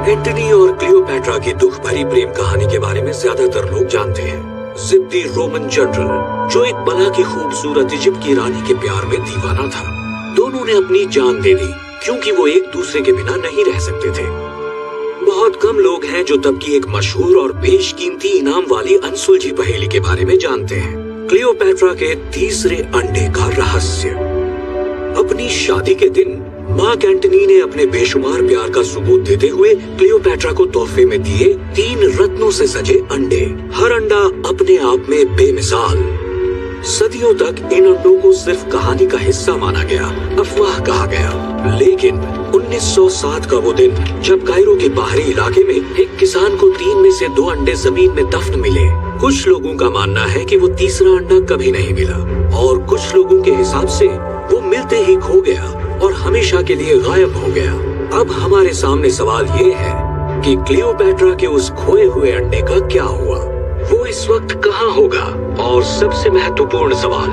Antony और Cleopatra की दुख भरी प्रेम कहानी के बारे में ज्यादातर लोग जानते हैं। जिद्दी रोमन जनरल जो एक बला की खूबसूरत इजिप्ट की रानी के प्यार में दीवाना था। दोनों ने अपनी जान दे दी क्योंकि वो एक दूसरे के बिना नहीं रह सकते थे। बहुत कम लोग हैं जो तब की एक मशहूर और बेशकीमती इनाम वाली अनसुलझी पहेली के बारे में जानते हैं, क्लियोपैट्रा के तीसरे अंडे का रहस्य। अपनी शादी के दिन मार्क एंटनी ने अपने बेशुमार प्यार का सबूत देते हुए क्लियोपैट्रा को तोहफे में दिए 3 रत्नों से सजे अंडे। हर अंडा अपने आप में बेमिसाल। सदियों तक इन अंडों को सिर्फ कहानी का हिस्सा माना गया, अफवाह कहा गया। लेकिन 1907 का वो दिन जब कायरो के बाहरी इलाके में एक किसान को 3 में से 2 अंडे जमीन में दफन मिले। कुछ लोगों का मानना है कि वो तीसरा अंडा कभी नहीं मिला और कुछ लोगों के हिसाब से वो मिलते ही खो गया और हमेशा के लिए गायब हो गया। अब हमारे सामने सवाल ये है कि क्लियोपैट्रा के उस खोए हुए अंडे का क्या हुआ, वो इस वक्त कहाँ होगा? और सबसे महत्वपूर्ण सवाल,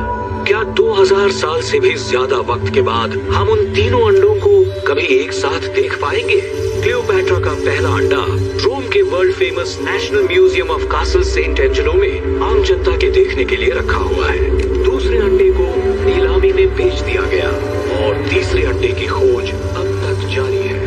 क्या 2000 साल से भी ज्यादा वक्त के बाद हम उन तीनों अंडों को कभी एक साथ देख पाएंगे? क्लियोपैट्रा का पहला अंडा रोम के world famous national museum of castle Saint Angelo में आम जनता के देखने के लिए रखा हुआ है। दूसरे अंडे को नीलामी में बेच दिया गया और तीसरे अंडे की खोज अब तक जारी है।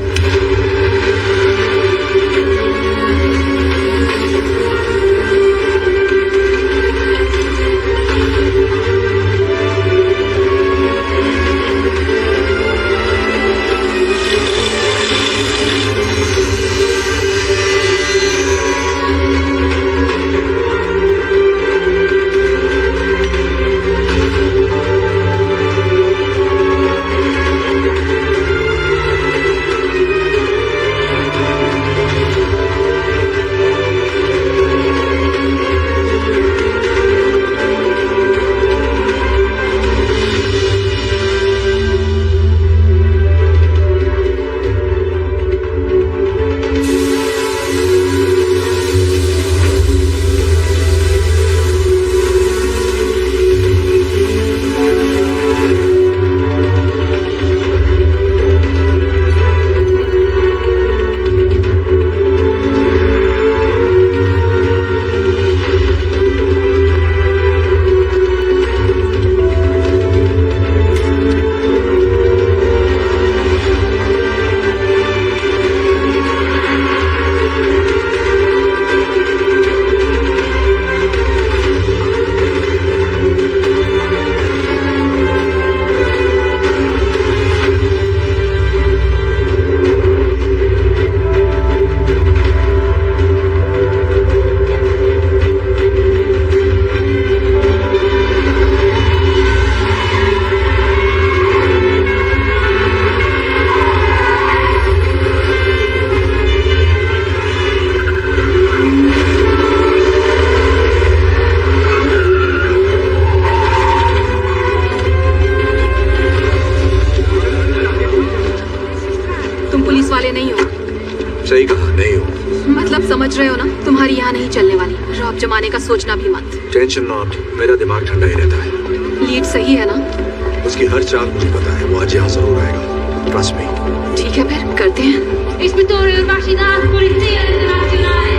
सही कहा, नहीं हो। मतलब समझ रहे हो ना, तुम्हारी यहाँ नहीं चलने वाली। रॉब जमाने का सोचना भी मत। टेंशन नॉट, मेरा दिमाग ठंडा ही रहता है। लीड सही है ना? उसकी हर चाल मुझे पता है, वो आज यहाँ जरूर आएगा। Trust me. ठीक है फिर करते हैं। Ispettore Università Polizia Internazionale।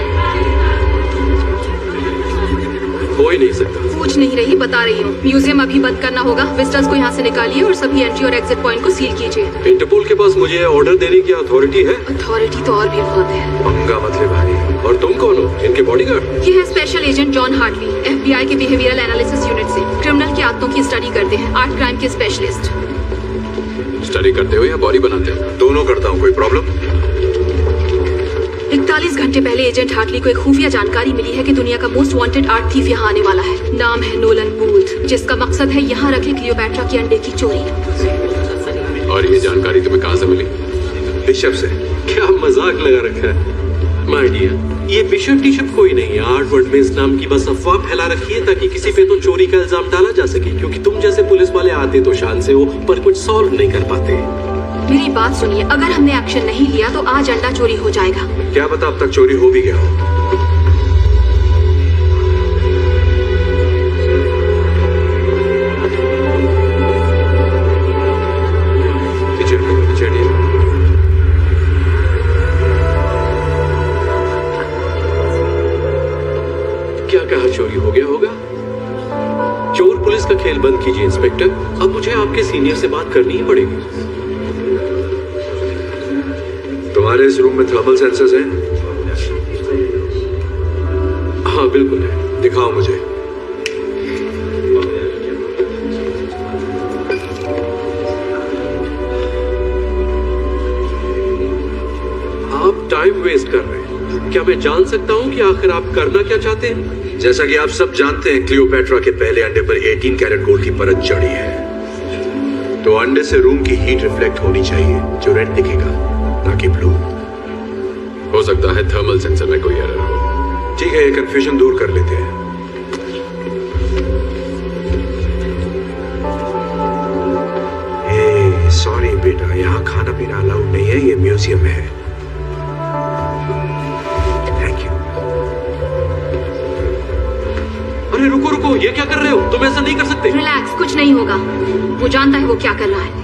हो ही नहीं सकता। पूछ नहीं रही, बता रही हूँ। म्यूजियम अभी बंद करना होगा। विजिटर्स को यहाँ से निकालिए और सभी एंट्री और एग्जिट पॉइंट को सील कीजिए। इंटरपोल के पास मुझे ऑर्डर देने की अथॉरिटी है? अथॉरिटी तो और भी बहुत है। पंगा मत ले भाई। और तुम कौन हो? इनके बॉडीगार्ड? ये है special agent John Hartley, FBI के बिहेवियरल एनालिसिस यूनिट से। क्रिमिनल की आदतों की स्टडी करते हैं, आर्ट क्राइम के स्पेशलिस्ट। स्टडी करते हो या बॉडी बनाते हो? दोनों करता हूँ। कोई प्रॉब्लम? 41 घंटे पहले एजेंट हार्टली को एक खुफिया जानकारी मिली है कि दुनिया का मोस्ट वांटेड आर्ट थीफ यहाँ आने वाला है। नाम है नोलन बूथ, जिसका मकसद है यहाँ रखे क्लियोपैट्रा के अंडे की चोरी। और ये जानकारी तुम्हें कहाँ से मिली? बिशप से। क्या मजाक लगा रखा है माय डियर। ये बिशप टिशप कोई नहीं है। आर्ट वर्ड में इस नाम की बस अफवाह फैला रखी है ताकि किसी पे तो चोरी का इल्जाम डाला जा सके, क्योंकि तुम जैसे पुलिस वाले आते तो शान से हो पर कुछ सॉल्व नहीं कर पाते। मेरी बात सुनिए, अगर हमने एक्शन नहीं लिया तो आज अंडा चोरी हो जाएगा। क्या पता अब तक चोरी हो भी गया हो। बंद कीजिए इंस्पेक्टर। अब मुझे आपके सीनियर से बात करनी ही पड़ेगी। तुम्हारे इस रूम में थर्मल सेंसर्स हैं? हाँ बिल्कुल है। दिखाओ मुझे। आप टाइम वेस्ट कर रहे हैं। क्या मैं जान सकता हूँ कि आखिर आप करना क्या चाहते हैं? जैसा कि आप सब जानते हैं, क्लियोपेट्रा के पहले अंडे पर 18 कैरेट गोल्ड की परत चढ़ी है। तो अंडे से रूम की हीट रिफ्लेक्ट होनी चाहिए, जो रेड दिखेगा, ना कि ब्लू। हो सकता है थर्मल सेंसर में कोई एरर हो। ठीक है, ये कंफ्यूजन दूर कर लेते हैं। सॉरी बेटा, यहाँ खाना पीना अलाउड नहीं है, ये म्यूजियम है। Thank you. अरे रुको रुको, ये क्या कर रहे हो? तुम ऐसा नहीं कर सकते। रिलैक्स, कुछ नहीं होगा। वो जानता है वो क्या कर रहा है।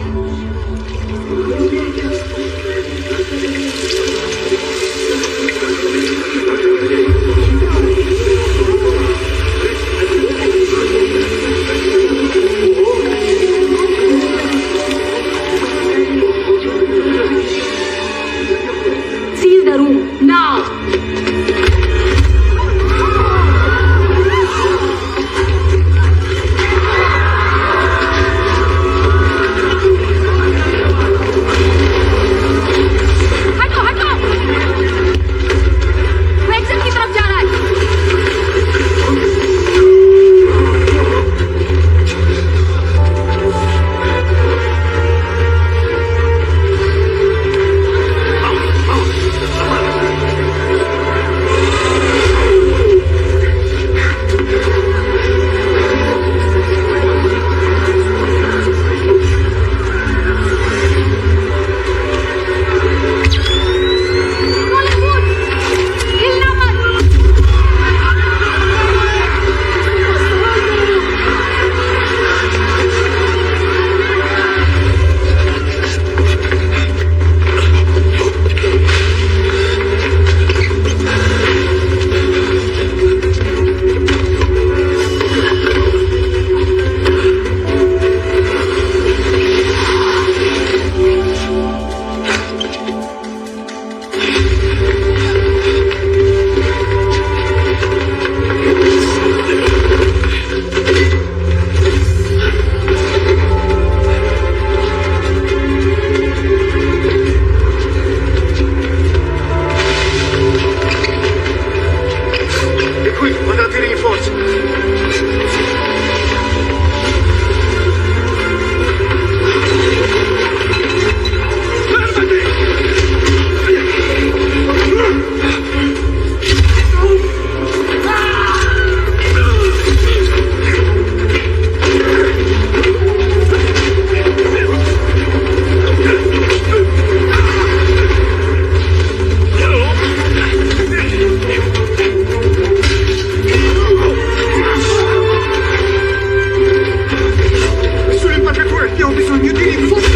Seal the room now. हटो हटो, वो एग्जिट की तरफ जा रहा है। हिलना मत। Qui, mandate rinforzi. Nessun impacciatore, abbiamo bisogno di rinforzi.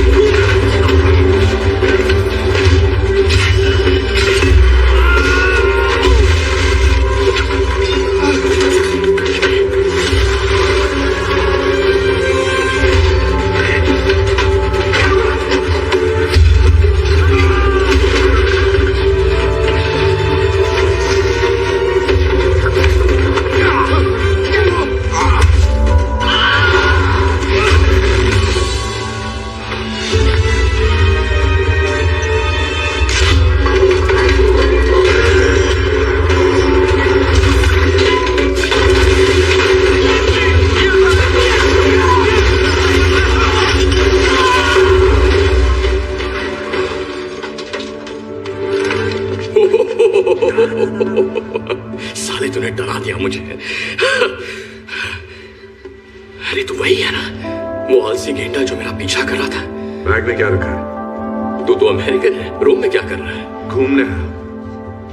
साले तूने डरा दिया मुझे। अरे तू वही है ना, वो आलसी गेंडा जो मेरा पीछा कर रहा था। बैग में क्या रखा है? तू तो अमेरिकन है, रोम में क्या कर रहा है? घूमने है,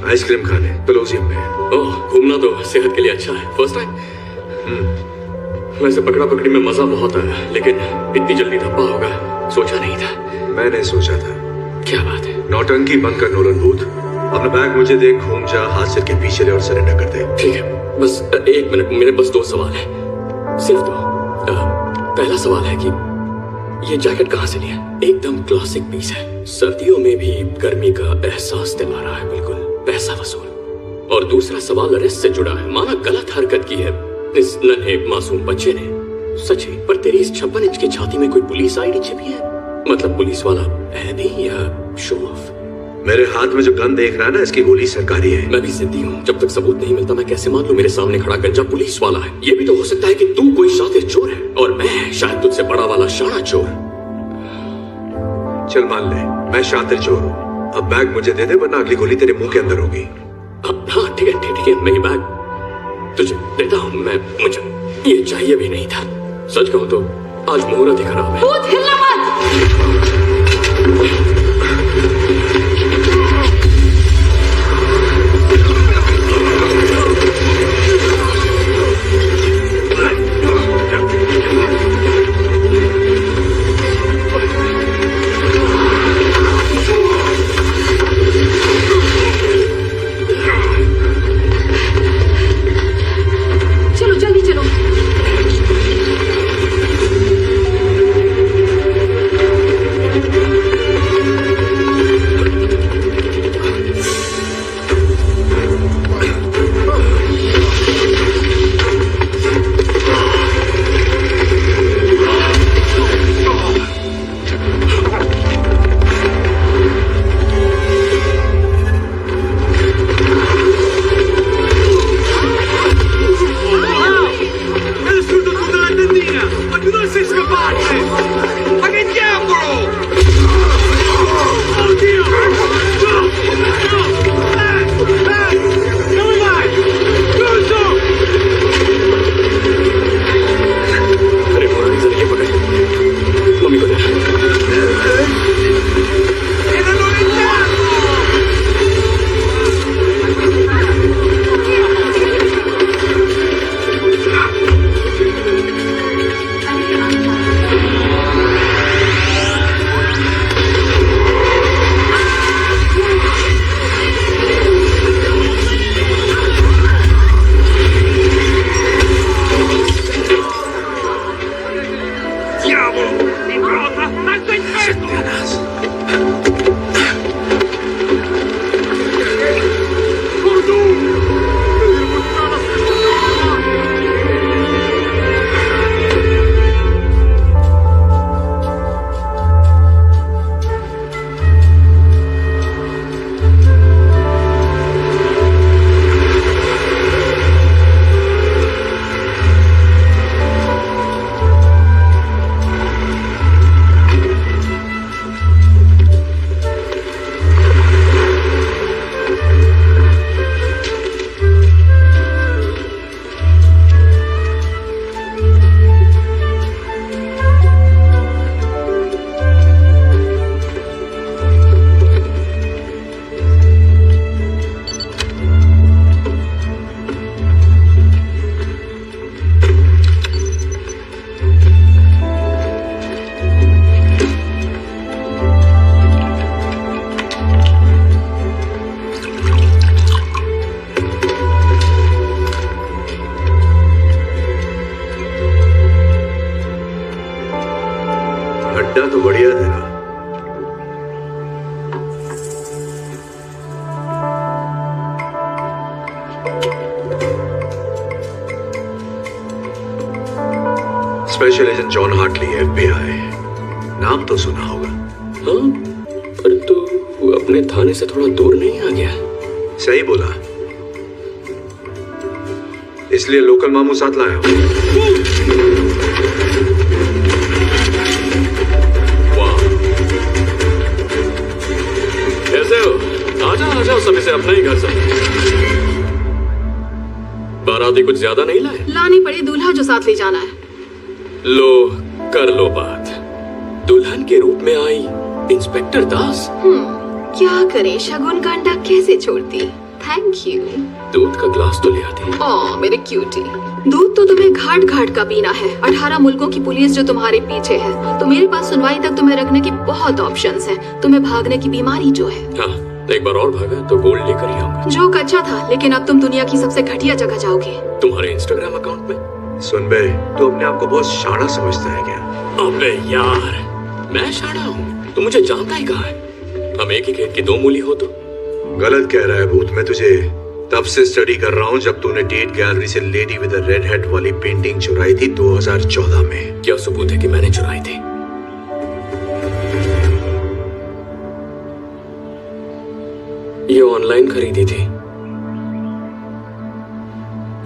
आइसक्रीम खाने, कोलोसियम में। ओह, घूमना तो सेहत के लिए अच्छा है। First time? वैसे पकड़ा पकड़ी में मजा बहुत आया, लेकिन इतनी जल्दी धब्बा होगा सोचा नहीं था। मैंने सोचा था। क्या बात है? नौटंकी बंद कर नोलन बूथ। अपना बैग मुझे दे, घूम जा, हाथ सिर के पीछे ले और सरेंडर कर दे। ठीक है, बस एक मिनट, मेरे बस 2 सवाल है, सिर्फ 2। पहला सवाल है कि ये जैकेट कहाँ से लिया? एकदम क्लासिक पीस है, सर्दियों में भी गर्मी का एहसास दिला रहा है, बिल्कुल पैसा वसूल। और दूसरा सवाल अरेस्ट से जुड़ा है। माना गलत हरकत की है इस नन्हे मासूम बच्चे ने, सच है, पर तेरी इस 56 इंच की छाती में कोई पुलिस आईडी छिपी है? मतलब पुलिस वाला है भी या शो ऑफ? मेरे हाथ में जो गन देख रहा है ना, इसकी गोली सरकारी है। मैं भी जिद्दी हूँ, जब तक सबूत नहीं मिलता मैं कैसे मान लूं मेरे सामने खड़ा गंजा पुलिस वाला है? ये भी तो हो सकता है कि तू कोई शातिर चोर है और मैं शायद तुझसे बड़ा वाला शाना चोर। चल मान ले मैं शातिर चोर हूँ। अब बैग मुझे दे दे, वरना अगली गोली तेरे मुंह के अंदर होगी। हाँ ठीक है ठीक है, मैं ये बैग तुझे देता हूँ। मुझे ये चाहिए भी नहीं था। सच कहूँ तो आज मुहूर्त ही खराब है। भूत, हिलना मत। चलो जल्दी चलो। अरे पुरानी जरा ये पकड़, मम्मी को दे। अड्डा तो बढ़िया तेरा। Special agent John Hartley, FBI। नाम तो सुना होगा। हाँ, पर तू अपने थाने से थोड़ा दूर नहीं आ गया? सही बोला, इसलिए लोकल मामू साथ लाया हूं। कैसे हो? आजा आजा, सब इसे अपना ही घर समझ। बाराती कुछ ज्यादा नहीं लाए? लानी पड़ी दूल्हा जो साथ ले जाना है। लो कर लो बात। दुल्हन के रूप में आई इंस्पेक्टर दास। क्या करे, शगुन का अंडा कैसे छोड़ती। Thank you. दूध का ग्लास तो ले आती। ओह मेरे क्यूटी, दूध तो तुम्हें घाट घाट का पीना है। 18 मुल्कों की पुलिस जो तुम्हारे पीछे है, तो मेरे पास सुनवाई तक तुम्हें रखने की बहुत ऑप्शंस हैं। तुम्हें भागने की बीमारी जो है। हाँ, एक बार और भागा तो गोल्ड लेकर ही आऊंगा। जोक अच्छा था, लेकिन अब तुम दुनिया की सबसे घटिया जगह जाओगे। तुम्हारे इंस्टाग्राम अकाउंट में सुन बे, तू अपने आप को बहुत शाना समझता है क्या? अबे यार, मैं शाना हूँ? तू मुझे जानता ही कहाँ है? हम एक ही खेत की दो मूली हो तो। गलत कह रहा है भूत। मैं तुझे तब से स्टडी कर रहा हूँ जब तूने टेट गैलरी से लेडी विद रेड हेड वाली पेंटिंग चुराई थी 2014 में। क्या सबूत है कि मैंने चुराई थी? ये ऑनलाइन खरीदी थी।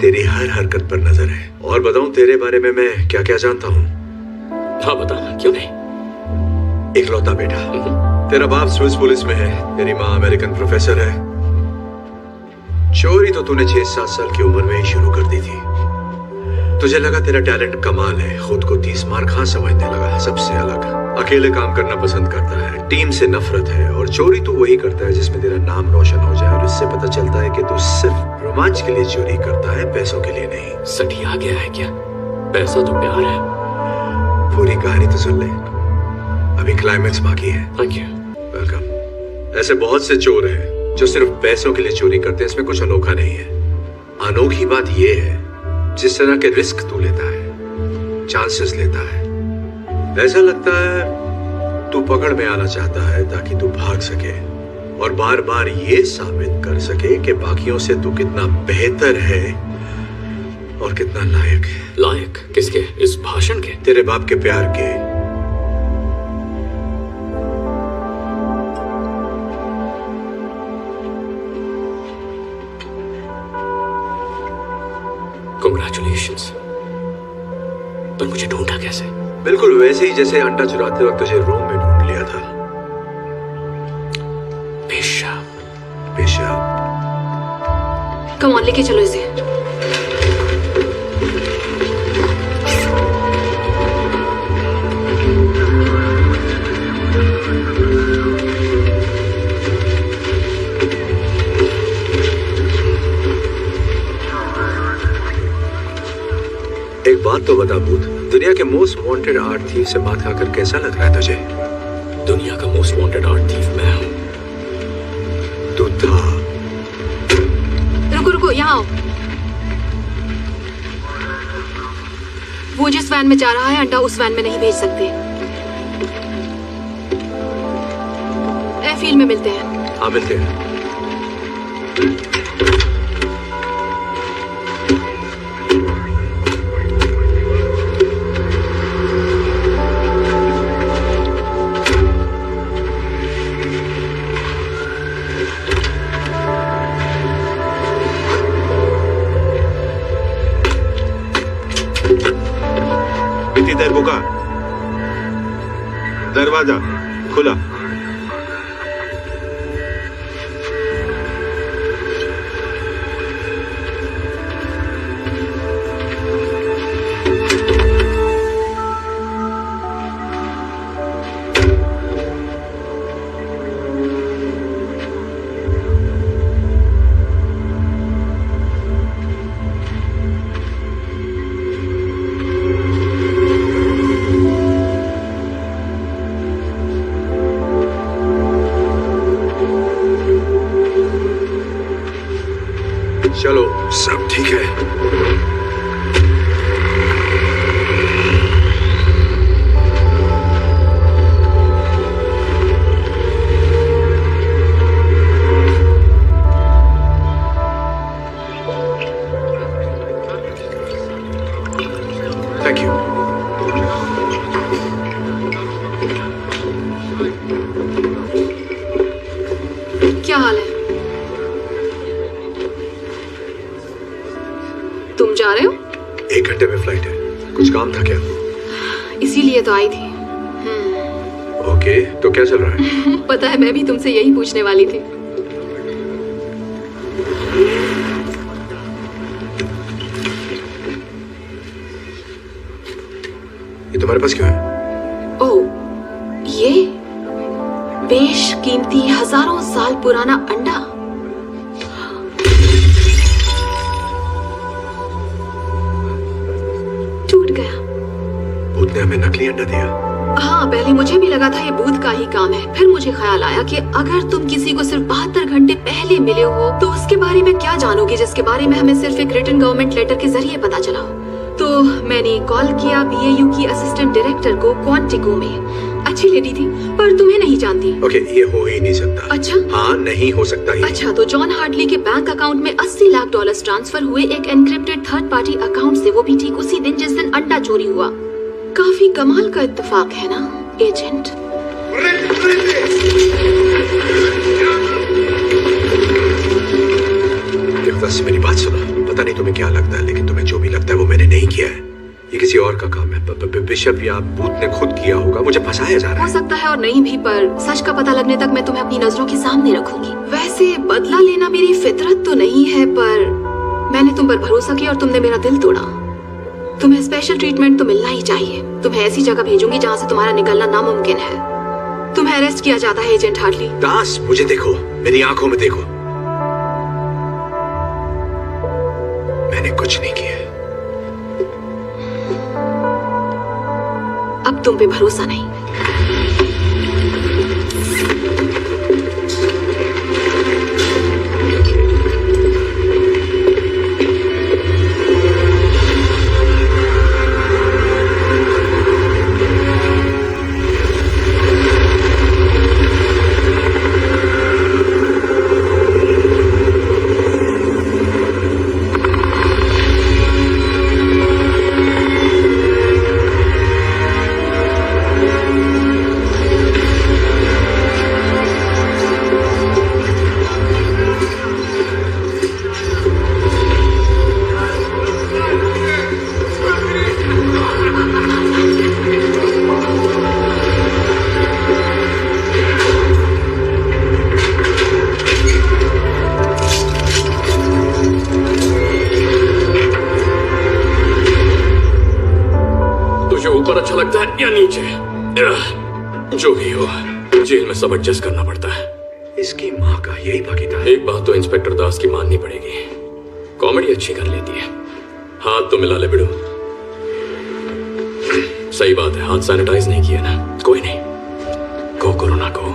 तेरी हर हरकत पर नजर है। और बताऊं तेरे बारे में मैं क्या क्या जानता हूँ? हाँ बताना, क्यों नहीं? इकलौता बेटा। तेरा बाप स्विस पुलिस में है, तेरी माँ अमेरिकन प्रोफेसर है। चोरी तो तूने 6-7 साल की उम्र में ही शुरू कर दी थी। तुझे लगा तेरा टैलेंट कमाल है, खुद को 30 मार खां समझने लगा, सबसे अलग। अकेले काम करना पसंद करता है, टीम से नफरत है, और चोरी तू वही करता है जिसमें तेरा नाम रोशन हो जाए। और इससे पता चलता है कि तू सिर्फ रोमांच के लिए चोरी करता है, पैसों के लिए नहीं। सटिया गया है क्या? पैसा तो प्यार है। पूरी कहानी तो सुन ले, अभी क्लाइमेक्स बाकी है। Thank you. वेलकम। ऐसे बहुत से चोर हैं जो सिर्फ पैसों के लिए चोरी करते हैं, इसमें कुछ अनोखा नहीं है। अनोखी बात यह है जिस तरह के रिस्क तू लेता है, चांसेस लेता है। ऐसा लगता है तू पकड़ में आना चाहता है ताकि तू भाग सके और बार बार ये साबित कर सके कि बाकियों से तू कितना बेहतर है और कितना लायक है। लायक किसके? इस भाषण के? तेरे बाप के प्यार के। Congratulations। पर मुझे ढूंढा कैसे? बिल्कुल वैसे ही जैसे अंडा चुराते वक्त तुझे रोम में ढूंढ लिया था। पेशाब। पेशाब। कम ऑन, लेके चलो इसे। एक बात तो बता भूत, दुनिया के मोस्ट वांटेड आर्ट थीफ से बात खाकर कैसा लग रहा है तुझे? दुनिया का मोस्ट वांटेड आर्ट थीफ मैं हूं। तू था। रुको रुको, यहाँ आओ। वो जिस वैन में जा रहा है, अंडा उस वैन में नहीं भेज सकते। एयरफील्ड में मिलते हैं। हाँ मिलते हैं। बुका, दरवाजा खुला। चलो, सब ठीक है। Thank you. क्या हाल है? तुम जा रहे हो? 1 घंटे में फ्लाइट है। कुछ काम था क्या? इसीलिए तो आई थी। ओके, तो क्या चल रहा है? पता है, मैं भी तुमसे यही पूछने वाली थी। ये तुम्हारे पास क्यों है? ओह, ये बेशकीमती हजारों साल पुराना अंडा। टूट गया। भूत ने हमें नकली अंडा दिया। हाँ, पहले मुझे भी लगा था ये भूत का ही काम है। फिर मुझे ख्याल आया कि अगर तुम किसी को सिर्फ 72 घंटे पहले मिले हो तो उसके बारे में क्या जानोगे जिसके बारे में हमें सिर्फ एक रिटन गवर्नमेंट लेटर के जरिए पता चला हो। तो मैंने कॉल किया बीएयू की असिस्टेंट डायरेक्टर को क्वांटिको में। अच्छी लेडी थी पर तुम्हें नहीं जानती। ओके, ये हो ही नहीं सकता। अच्छा? हाँ, नहीं हो सकता ही। अच्छा, तो जॉन हार्टली के बैंक अकाउंट में $80 लाख ट्रांसफर हुए एक एनक्रिप्टेड थर्ड पार्टी अकाउंट से, वो भी ठीक उसी दिन जिस दिन अंडा चोरी हुआ। काफी कमाल का इत्तेफाक है ना एजेंट? बस मेरी बात सुनो। पता नहीं तुम्हें क्या लगता है, लेकिन तुम्हें जो भी लगता है वो मैंने नहीं किया है। ये किसी और का काम है। बिशप या बूथ ने खुद किया होगा। मुझे फंसाया जा रहा हो है। सकता है और नहीं भी, पर सच का पता लगने तक मैं तुम्हें अपनी नजरों के सामने रखूंगी। वैसे बदला लेना मेरी फितरत तो नहीं है, पर मैंने तुम पर भरोसा किया और तुमने मेरा दिल तोड़ा। तुम्हें स्पेशल ट्रीटमेंट तो मिलना ही चाहिए। तुम्हें ऐसी जगह भेजूंगी जहाँ से तुम्हारा निकलना नामुमकिन है। तुम्हें अरेस्ट किया जाता है एजेंट हार्टली। दास, मुझे देखो, मेरी आंखों में देखो। मैंने कुछ नहीं किया। अब तुम पे भरोसा नहीं। ऊपर अच्छा लगता है या नीचे? जो भी हो, जेल में सब एडजस्ट करना पड़ता है। इसकी माँ का यही भागीदार। एक बात तो इंस्पेक्टर दास की माननी पड़ेगी, कॉमेडी अच्छी कर लेती है। हाथ तो मिला ले बिड़ू। सही बात है, हाथ सैनिटाइज नहीं किया ना? कोई नहीं, गो कोरोना को।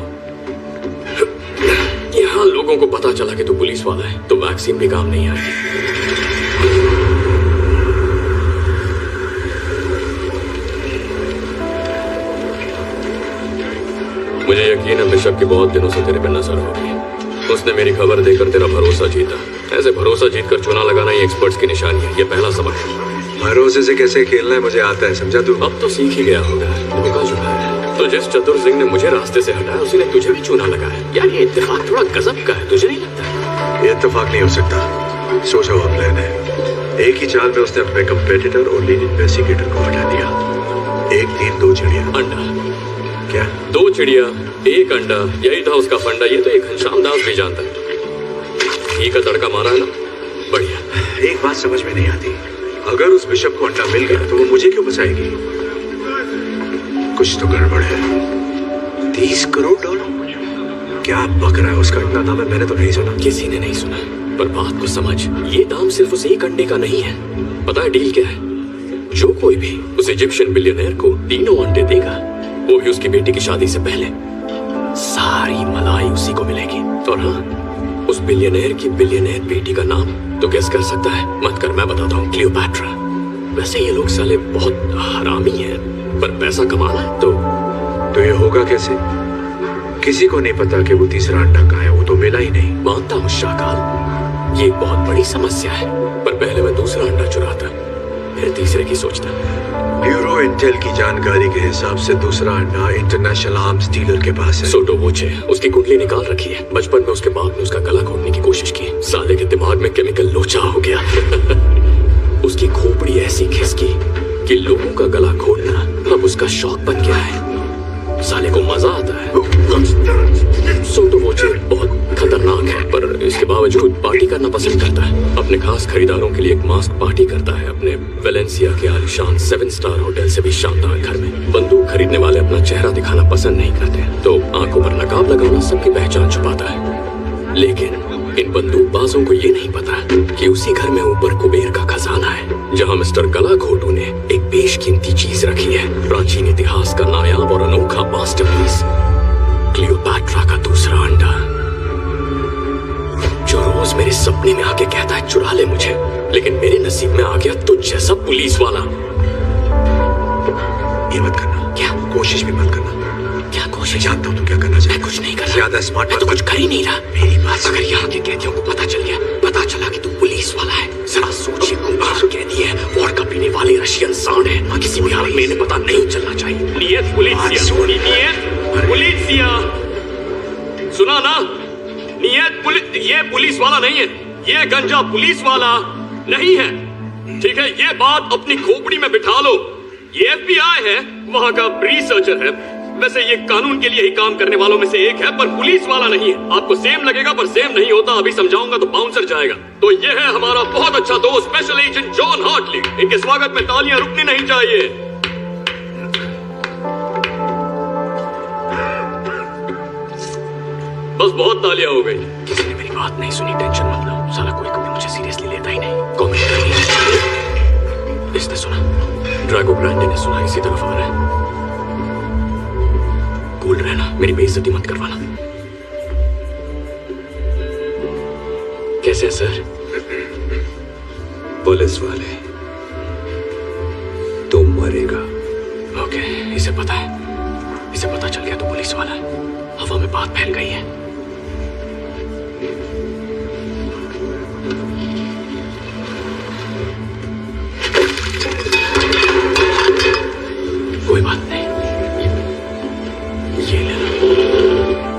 यहाँ लोगों को पता चला कि तू पुलिस वाला है तो वैक्सीन भी काम नहीं आएगी। मुझे यकीन है बिशप की बहुत दिनों से तेरे पे नजर होगी। उसने मेरी खबर देकर तेरा भरोसा जीता। ऐसे भरोसा जीतकर चुना लगाना ही एक्सपर्ट्स की निशानी है। ये पहला सबक है। भरोसे से कैसे खेलना है मुझे आता है, समझा तू? अब तो सीख ही गया होगा। धोखा चुका है तो जिस चतुर सिंह ने मुझे रास्ते से हटाया उसी ने तुझे भी चूना लगाया। यार ये इत्तेफाक थोड़ा गजब का है, तुझे नहीं लगता? ये इत्तेफाक नहीं हो सकता। सोचा हुआ प्लान है। एक ही चाल में उसने अपने कंपेटिटर और लीड इन्वेस्टिगेटर को हटा दिया। एक तीर दो चिड़िया। अंडा क्या? दो चिड़िया एक अंडा, यही था उसका फंडा। ये तो एक घनश्याम दास भी जानता है। घी का तड़का मारा है ना? बढ़िया। एक बात समझ में नहीं आती, अगर उस बिशप को अंडा मिल गया तो वो मुझे क्यों फंसाएगी? कुछ तो गड़बड़ है। 30 करोड़ डॉलर? क्या बक रहा है? उसका इतना दाम है, मैंने तो नहीं सुना। किसी ने नहीं सुना, पर बात को समझ। ये दाम सिर्फ उस एक अंडे का नहीं है। पता है डील क्या है? जो कोई भी उस इजिप्शियन बिलियनर को तीनों अंडे देगा, वो भी उसकी बेटी की शादी से पहले, सारी मलाई उसी को मिलेगी। और हाँ, उस बिलियनर की बिलियनर बेटी का नाम तो गेस कर सकता है? मत कर, मैं बताता हूँ। क्लियोपैट्रा। वैसे ये लोग साले बहुत हरामी हैं, पर पैसा कमाना है तो ये होगा कैसे? किसी को नहीं पता कि वो तीसरा अंडा कहाँ है। वो तो मिला ही नहीं। मानता हूँ शाकाल, ये एक बहुत बड़ी समस्या है, पर पहले मैं दूसरा अंडा चुराता, फिर तीसरे की सोचता। ब्यूरो इंटेल की जानकारी के हिसाब से दूसरा अंडा इंटरनेशनल आर्म्स डीलर के पास है। सोटो वोचे उसकी कुंडली निकाल रखी है। बचपन में उसके बाप ने उसका गला घोटने की कोशिश की। साले के दिमाग में केमिकल लोचा हो गया। उसकी खोपड़ी ऐसी खिसकी कि लोगों का गला घोटना अब उसका शौक बन गया है। साले को मजा आता है। सोटो वोचे बहुत खतरनाक है, पर इसके बावजूद पार्टी करना पसंद करता है। अपने खास खरीदारों के लिए एक मास्क पार्टी करता है अपने वेलेंसिया के आलीशान 7 स्टार होटल से भी शानदार घर में। बंदूक खरीदने वाले अपना चेहरा दिखाना पसंद नहीं करते, तो आंखों पर नकाब लगाना सबकी पहचान छुपाता है। लेकिन इन बंदूकबाजों को ये नहीं पता कि उसी घर में ऊपर कुबेर का खजाना है, जहाँ मिस्टर गला घोटू ने एक बेशकीमती चीज रखी है। प्राचीन इतिहास का नायाब और अनोखा मास्टरपीस, क्लियोपैट्रा का दूसरा अंडा, जो रोज मेरे सपने में आके कहता है चुरा ले मुझे, लेकिन मेरे नसीब में आ गया तुझ जैसा पुलिस वाला। ये मत करना। क्या? कोशिश भी मत करना। क्या मैं कोशिश? जानता हूँ तुम क्या करना चाहती मैं कुछ नहीं कर रहा। ज्यादा स्मार्ट मैं तो कुछ कर ही नहीं रहा। मेरी बात अगर यहाँ के कैदियों को पता चल गया, पता चला कि तू पुलिस वाला है, जरा सोच, ये खूंखार कैदी है, वोडका पीने वाले रशियन सांड है, किसी भी हाल में इन्हें पता नहीं चलना चाहिए। नियत पुलिसिया, सुना ना? ये पुलिस वाला नहीं है, ये गंजा पुलिस वाला नहीं है, ठीक है? ये बात अपनी खोपड़ी में बिठा लो। ये FBI है, वहाँ का रिसर्चर है, वैसे ये कानून के लिए ही काम करने वालों में से एक है, पर पुलिस वाला नहीं है। आपको सेम लगेगा पर सेम नहीं होता, अभी समझाऊंगा तो बाउंसर जाएगा। तो ये है हमारा बहुत अच्छा दोस्त स्पेशल एजेंट जॉन हार्टली। इनके स्वागत में तालियां रुकनी नहीं चाहिए। बस बहुत तालियां हो गई। किसी ने मेरी बात नहीं सुनी, टेंशन मत लो। साला कोई कभी मुझे सीरियसली लेता ही नहीं। कमेंट करनी। इसने सुना, ड्रैगो ब्रांडे ने सुना, इसी तरफ आ रहा है। कूल रहना, मेरी बेइज्जती मत करवाना। कैसे है सर? पुलिस वाले, तुम मरेगा। ओके, इसे पता है, इसे पता चल गया तो पुलिस वाला है। हवा में बात फैल गई है। कोई बात नहीं, ये ले लो,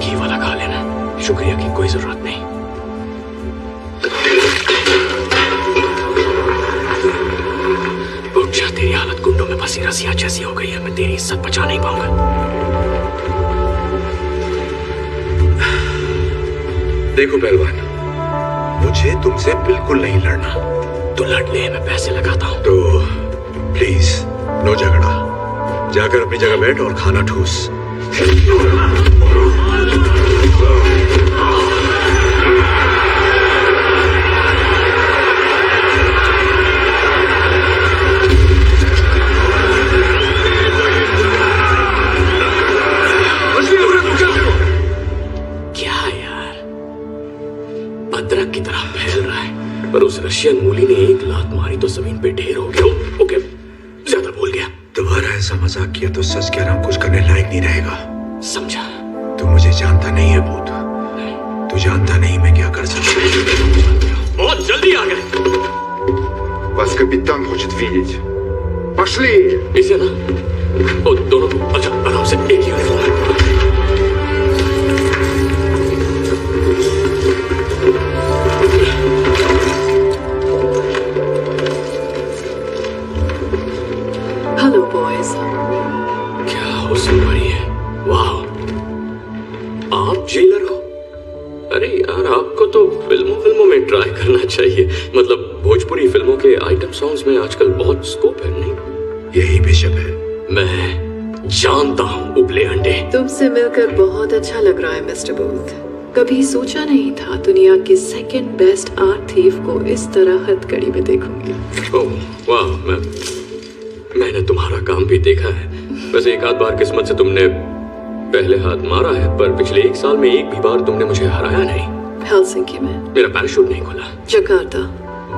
ये वाला खा लेना। शुक्रिया की कोई जरूरत नहीं। उठ जा, तेरी हालत गुंडों में फंसी रसिया जैसी हो गई है, मैं तेरी इज्जत बचा नहीं पाऊंगा। देखो पहलवान, मुझे तुमसे बिल्कुल नहीं लड़ना। तो लड़ ले, मैं पैसे लगाता हूँ। तो प्लीज नो झगड़ा। जाकर अपनी जगह बैठ और खाना ठूस। क्या यार, अदरक की तरह फैल रहा है, पर उस रशियन मूली ने एक लात मारी तो जमीन पे ढेर हो गया। ओके, ज्यादा बोल गया। दोबारा ऐसा मजाक किया तो सच कह रहा हूं, कुछ करने लायक नहीं रहेगा। समझा? तू मुझे जानता नहीं है भूत। तू जानता नहीं मैं क्या कर सकता हूं। बहुत जल्दी आ गए। Вас капитан хочет видеть. Пошли! इसे ना, ओ दोनों को अच्छा आराम से, एक ही यूनिफॉर्म है। Hello boys. क्या हो सिपाही है? वाह, आप जेलर हो? अरे यार, आपको तो फिल्मों में ट्राई करना चाहिए। मतलब भोजपुरी फिल्मों के आइटम सॉन्ग्स में आजकल बहुत स्कोप है, नहीं? यही बेशक है। मैं जानता हूँ उबले अंडे। तुमसे मिलकर बहुत अच्छा लग रहा है मिस्टर बूथ। कभी सोचा नहीं था दुनिया के सेकंड बेस्ट आर्ट थीफ को इस तरह हथकड़ी में देखूंगी। ओह वाह, मैंने तुम्हारा काम भी देखा है। वैसे एक आध बार किस्मत से तुमने पहले हाथ मारा है, पर पिछले 1 साल में एक भी बार तुमने मुझे हराया नहीं। हेलसिंकी में, मेरा पैराशूट नहीं खुला, जकार्ता,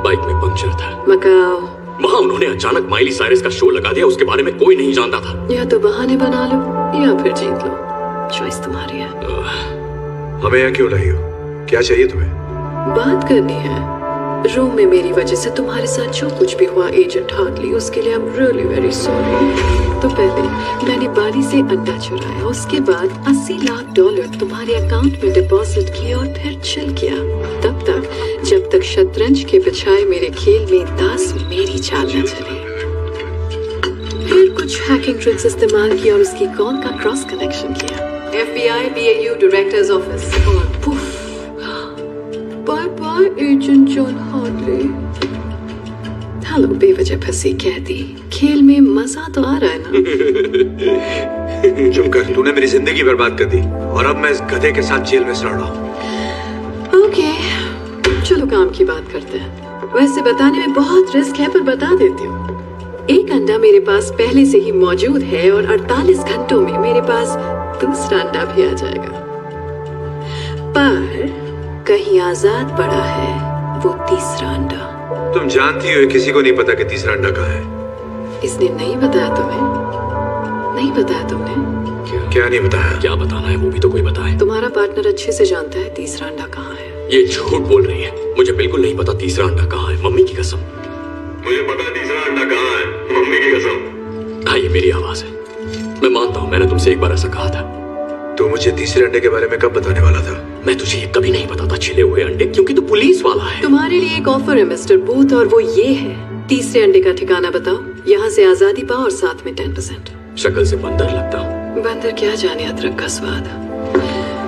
बाइक में पंक्चर था, मकाओ। वहाँ उन्होंने अचानक माइली साइरस का शो लगा दिया, उसके बारे में कोई नहीं जानता था। या तो बहाने बना लो या फिर जीत लो, चॉइस तुम्हारी है। हमें यहाँ क्यों लाई हो? क्या चाहिए तुम्हें? बात करनी है। रूम में मेरी वजह से तुम्हारे साथ जो कुछ भी हुआ एजेंट हार्टली, उसके लिए I am really very sorry. तो पहले मैंने बाली से अंडा चुराया, उसके बाद $80 लाख तुम्हारे अकाउंट में डिपॉजिट किया और फिर चिल किया, तब तक जब तक शतरंज के बजाय मेरे खेल में दास मेरी चाल न चले। फिर कुछ हैकिंग ट्रिक्स इस्तेमाल किया और उसकी कॉल का क्रॉस कनेक्शन किया। FBI BAU डायरेक्टर्स ऑफिस और पुफ, bye bye agent John Hartley. Hello बेवजह फंसी कैदी, खेल में मजा तो आ रहा है ना? चुप कर, तूने मेरी जिंदगी बर्बाद कर दी और अब मैं इस गधे के साथ जेल में सड़ रहा हूँ। ओके, चलो काम की बात करते हैं। वैसे बताने में बहुत रिस्क है, पर बता देती हूँ। एक अंडा मेरे पास पहले से ही मौजूद है और 48 घंटों में मेरे पास दूसरा अंडा भी आ जाएगा। पर कहीं आजाद पड़ा है वो तीसरा अंडा। तुम जानती हो किसी को नहीं पता कि तीसरा अंडा कहाँ है। इसने नहीं बताया तुम्हें? नहीं बताया तुमने? क्या नहीं बताया? क्या बताना है वो भी तो कोई बताए। तुम्हारा पार्टनर अच्छे से जानता है तीसरा अंडा कहाँ है। ये झूठ बोल रही है, मुझे बिल्कुल नहीं पता तीसरा अंडा कहाँ है, मम्मी की कसम। मुझे पता है तीसरा अंडा कहाँ है, मम्मी की कसम। हाँ, ये मेरी आवाज है। मैं मानता हूँ मैंने तुमसे एक बार ऐसा कहा था। तो मुझे तीसरे अंडे के बारे में कब बताने वाला था? मैं तुझे ये कभी नहीं बताता छिले हुए अंडे, क्योंकि तू पुलिस वाला है। तुम्हारे लिए एक ऑफर है मिस्टर बूथ, और वो ये है, तीसरे अंडे का ठिकाना बताओ, यहाँ से आजादी पाओ और साथ में 10%। शक्ल से बंदर लगता हूँ। बंदर क्या जाने अदरक का स्वाद।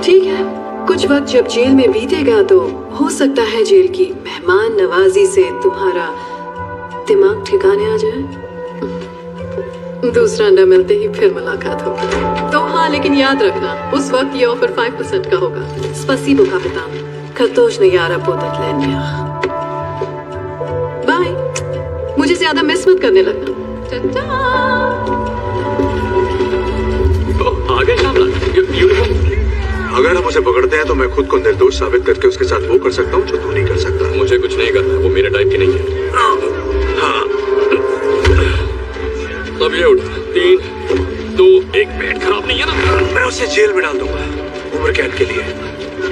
ठीक है, कुछ वक्त जब जेल में बीतेगा तो हो सकता है जेल की मेहमान नवाजी से तुम्हारा दिमाग ठिकाने आ जाए। दूसरा अंडा मिलते ही फिर मुलाकात होगी। तो हाँ, लेकिन याद रखना उस वक्त ये ऑफर 5% का होगा। स्पसीबो कापितान, खतोश ने यारा पोतत लेनिया। बाय, मुझे ज्यादा मिस मत करने लगना। आगे यूनिफॉर्म। अगर हम उसे पकड़ते हैं तो मैं खुद को निर्दोष साबित करके उसके साथ वो कर सकता हूँ जो तू नहीं कर सकता। मुझे कुछ नहीं करना, वो मेरे टाइप की नहीं है। हाँ, अब ये उठा 3, 2, 1, पेट खराब नहीं है ना? मैं उसे जेल में डाल दूंगा उम्र कैद के लिए,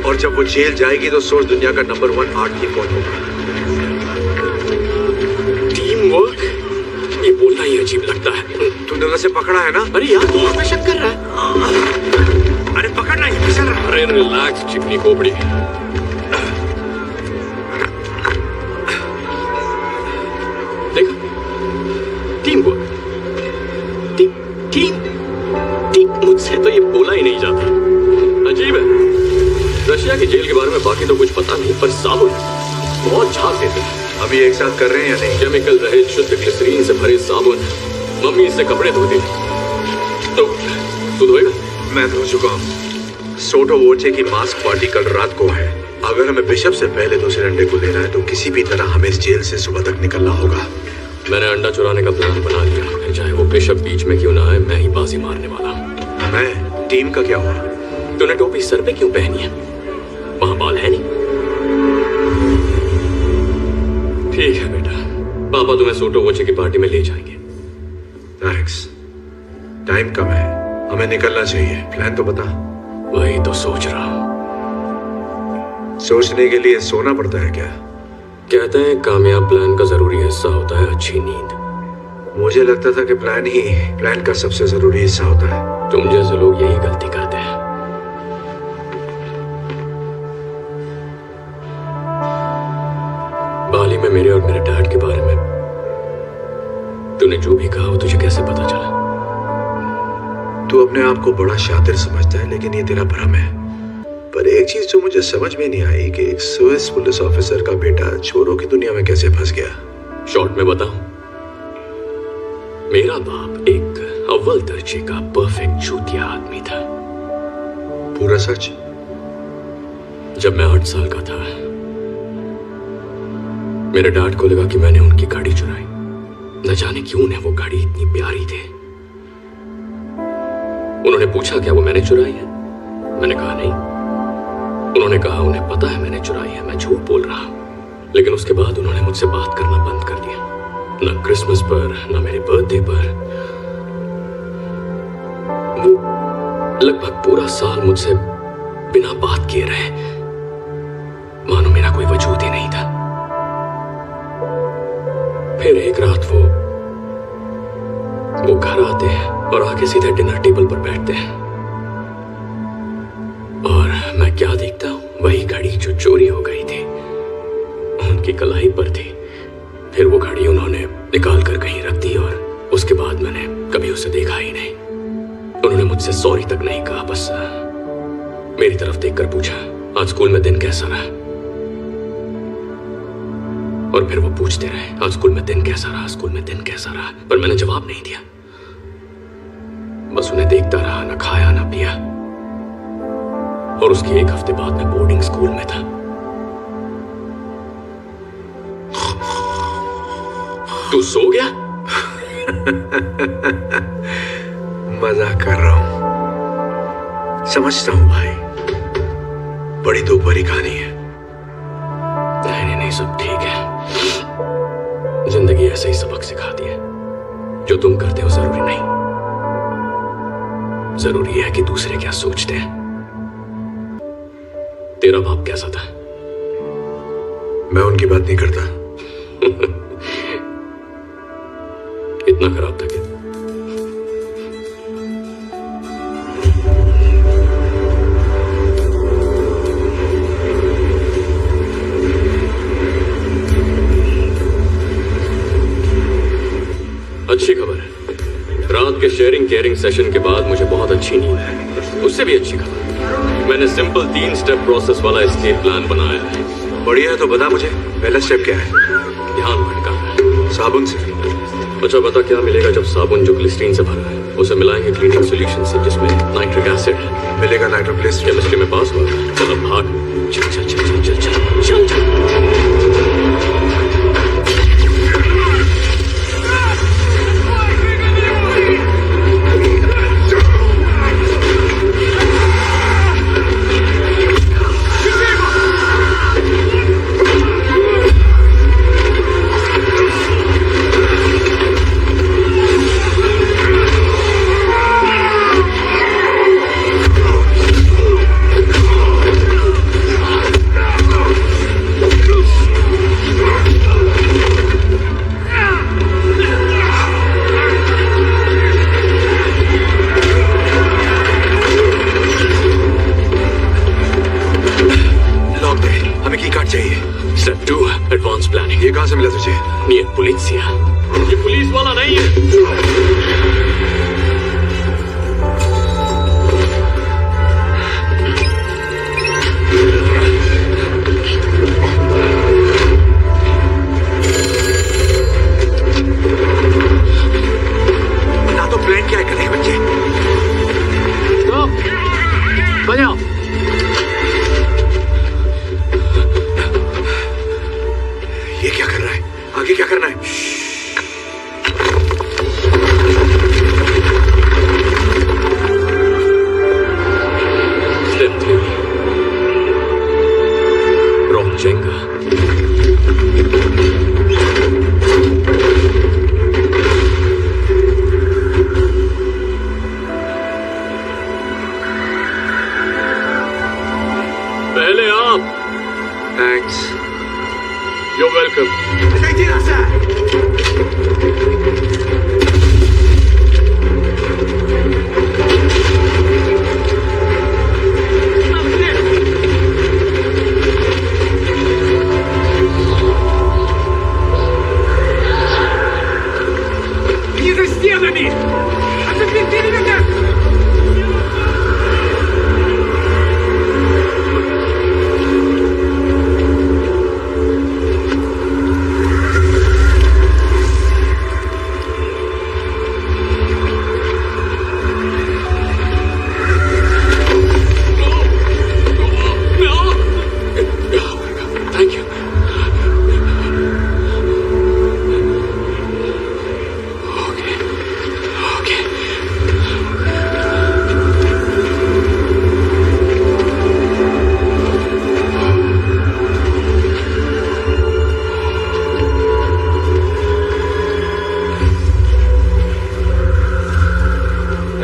और जब वो जेल जाएगी तो सोच दुनिया का नंबर 1 आर्ट की कौन होगा। टीम वर्क, ये बोलना ही अजीब लगता है। तूने उसे पकड़ा है ना? अरे यार, तू मुझ पे शक कर रहा है। अरे पकड़ना ही फिसल रहा। अरे रिलैक्स चिकनी खोपड़ी। देखा, टीम वर्क, टीम मुझसे तो ये बोला ही नहीं जाता। अजीब है। रशिया की जेल के बारे में बाकी तो कुछ पता नहीं, पर साबुन बहुत झाग देते हैं। अभी एक साथ कर रहे हैं या नहीं? केमिकल रहित शुद्ध ग्लिसरीन से भरे साबुन, मम्मी इससे कपड़े धोती। तो तू धोएगा? मैं धो चुका हूँ। सोटो वोचे की मास्क पार्टी कल रात को है। अगर हमें बिशप से पहले दूसरे अंडे को लेना है तो किसी भी तरह हमें इस जेल से सुबह तक निकलना होगा। मैंने अंडा चुराने का प्लान बना लिया, फिर चाहे वो बिशप बीच में क्यों ना आए, मैं ही बाजी मारने वाला हूँ। मैं टीम का क्या हुआ? तूने टोपी सर पे क्यों पहनी है? वहां बाल है नहीं? ठीक है बेटा, पापा तुम्हें सोटो वोचे की पार्टी में ले जाएंगे। थैंक्स। टाइम कम है, हमें निकलना चाहिए। प्लान तो बता। वही तो सोच रहा हूँ। सोचने के लिए सोना पड़ता है क्या? कहते हैं कामयाब प्लान का जरूरी हिस्सा होता है अच्छी नींद। मुझे लगता था कि प्लान का सबसे जरूरी हिस्सा होता है। तुम जैसे लोग यही गलती करते हैं। बाली में मेरे और मेरे डैड के बारे में तूने जो भी कहा वो तुझे कैसे पता चला? तू अपने आप को बड़ा शातिर समझता है, लेकिन ये तेरा भ्रम है। पर एक चीज जो मुझे समझ में नहीं आई कि एक स्विस पुलिस ऑफिसर का बेटा चोरों की दुनिया में कैसे फंस गया। शॉर्ट में बताऊं, मेरा बाप एक अव्वल दर्जे का परफेक्ट चूतिया आदमी था। पूरा सच? जब मैं 8 साल का था, मेरे डैड को लगा कि मैंने उनकी गाड़ी चुराई। न जाने क्यों उन्हें वो गाड़ी इतनी प्यारी थी। उन्होंने पूछा क्या वो मैंने चुराई है? मैंने कहा नहीं। उन्होंने कहा उन्हें पता है मैंने चुराई है, मैं झूठ बोल रहा हूं। लेकिन उसके बाद उन्होंने मुझसे बात करना बंद कर दिया। न क्रिसमस पर, न मेरे बर्थडे पर। वो लगभग पूरा साल मुझसे बिना बात किए रहे, मानो मेरा कोई वजूद ही नहीं था। फिर एक रात वो घर आते हैं और आके सीधे डिनर टेबल पर बैठते हैं, और मैं क्या देखता हूं, वही घड़ी जो चोरी हो गई थी उनकी कलाई पर थी। फिर वो घड़ी उन्होंने निकाल कर कहीं रख दी, और उसके बाद मैंने कभी उसे देखा ही नहीं। उन्होंने मुझसे सॉरी तक नहीं कहा, बस मेरी तरफ देखकर पूछा आज स्कूल में दिन कैसा रहा, और फिर वो पूछते रहे आज स्कूल में दिन कैसा रहा, स्कूल में दिन कैसा रहा। पर मैंने जवाब नहीं दिया, बस उन्हें देखता रहा, ना खाया ना पिया। और उसके 1 हफ्ते बाद मैं बोर्डिंग स्कूल में था। तू सो गया? मजाक कर रहा हूं, समझता हूं भाई, बड़ी दोपहरी कहानी है। नहीं, सब ठीक है। जिंदगी ऐसे ही सबक सिखाती है। जो तुम करते हो जरूरी नहीं, जरूरी है कि दूसरे क्या सोचते हैं। तेरा बाप कैसा था? मैं उनकी बात नहीं करता। इतना खराब था क्या? अच्छी खबर है, रात के शेयरिंग केयरिंग सेशन के बाद मुझे बहुत अच्छी नींद है। उससे भी अच्छी खबर, मैंने सिंपल 3 स्टेप प्रोसेस वाला एस्केप प्लान बनाया है। बढ़िया है तो बता मुझे, पहला स्टेप क्या है? ध्यान भटकाना। साबुन से? अच्छा बता, क्या मिलेगा जब साबुन जो ग्लिसरीन से भरा है उसे मिलाएंगे क्लीनिंग सॉल्यूशन से जिसमें नाइट्रिक एसिड है? मिलेगा नाइट्रोग्लिसरीन। केमिस्ट्री में पास हुआ? चल अब भाग। चल चल चल चल चल चल चल चल। Step 2, advance planning. ये कहां से मिला तुझे? नियत पुलिसिया। ये पुलिस वाला नहीं है। बता तो प्लान क्या करें बच्चे? बजाओ। ये क्या कर रहा है? आगे क्या करना है? Step 3, rock Jenga. पहले आप। Thanks. You're welcome. Не за стенами! А за периметр! Thank you. Okay. Okay.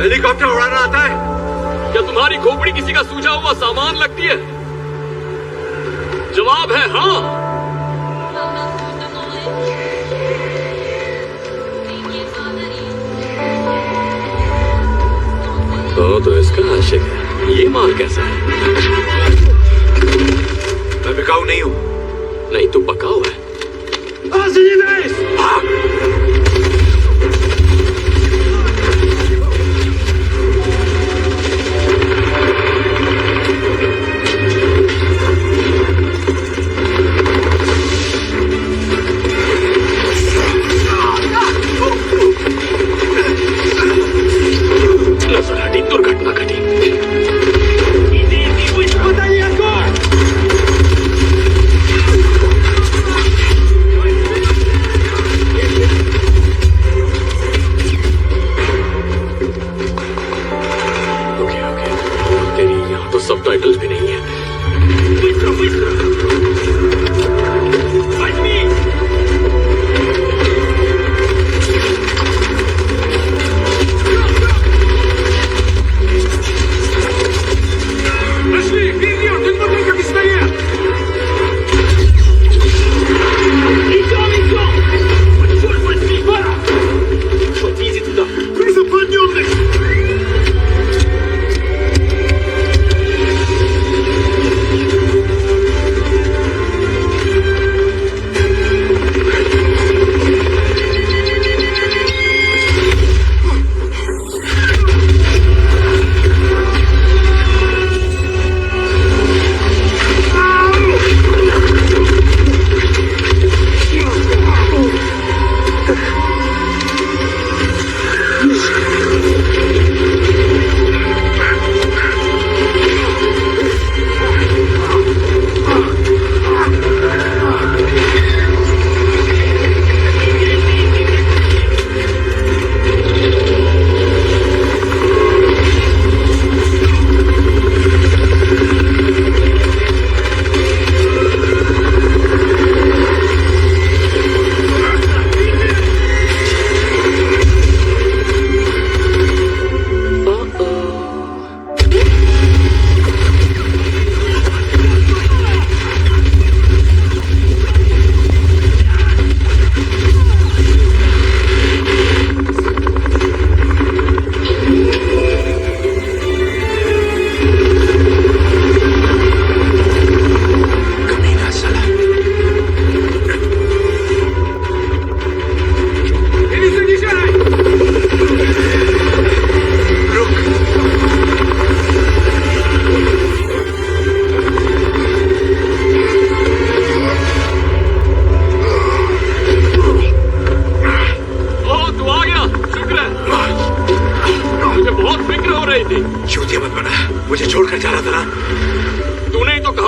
Helicopter उड़ाना आता है? क्या तुम्हारी खोपड़ी किसी का सूझा हुआ सामान लगती है? जवाब है हाँ। तो इसका आशिक है। ये माल कैसा है? मैं बिकाऊ नहीं हूं। नहीं तो पकाऊ है। नजर हटी, दुर्घटना घटी।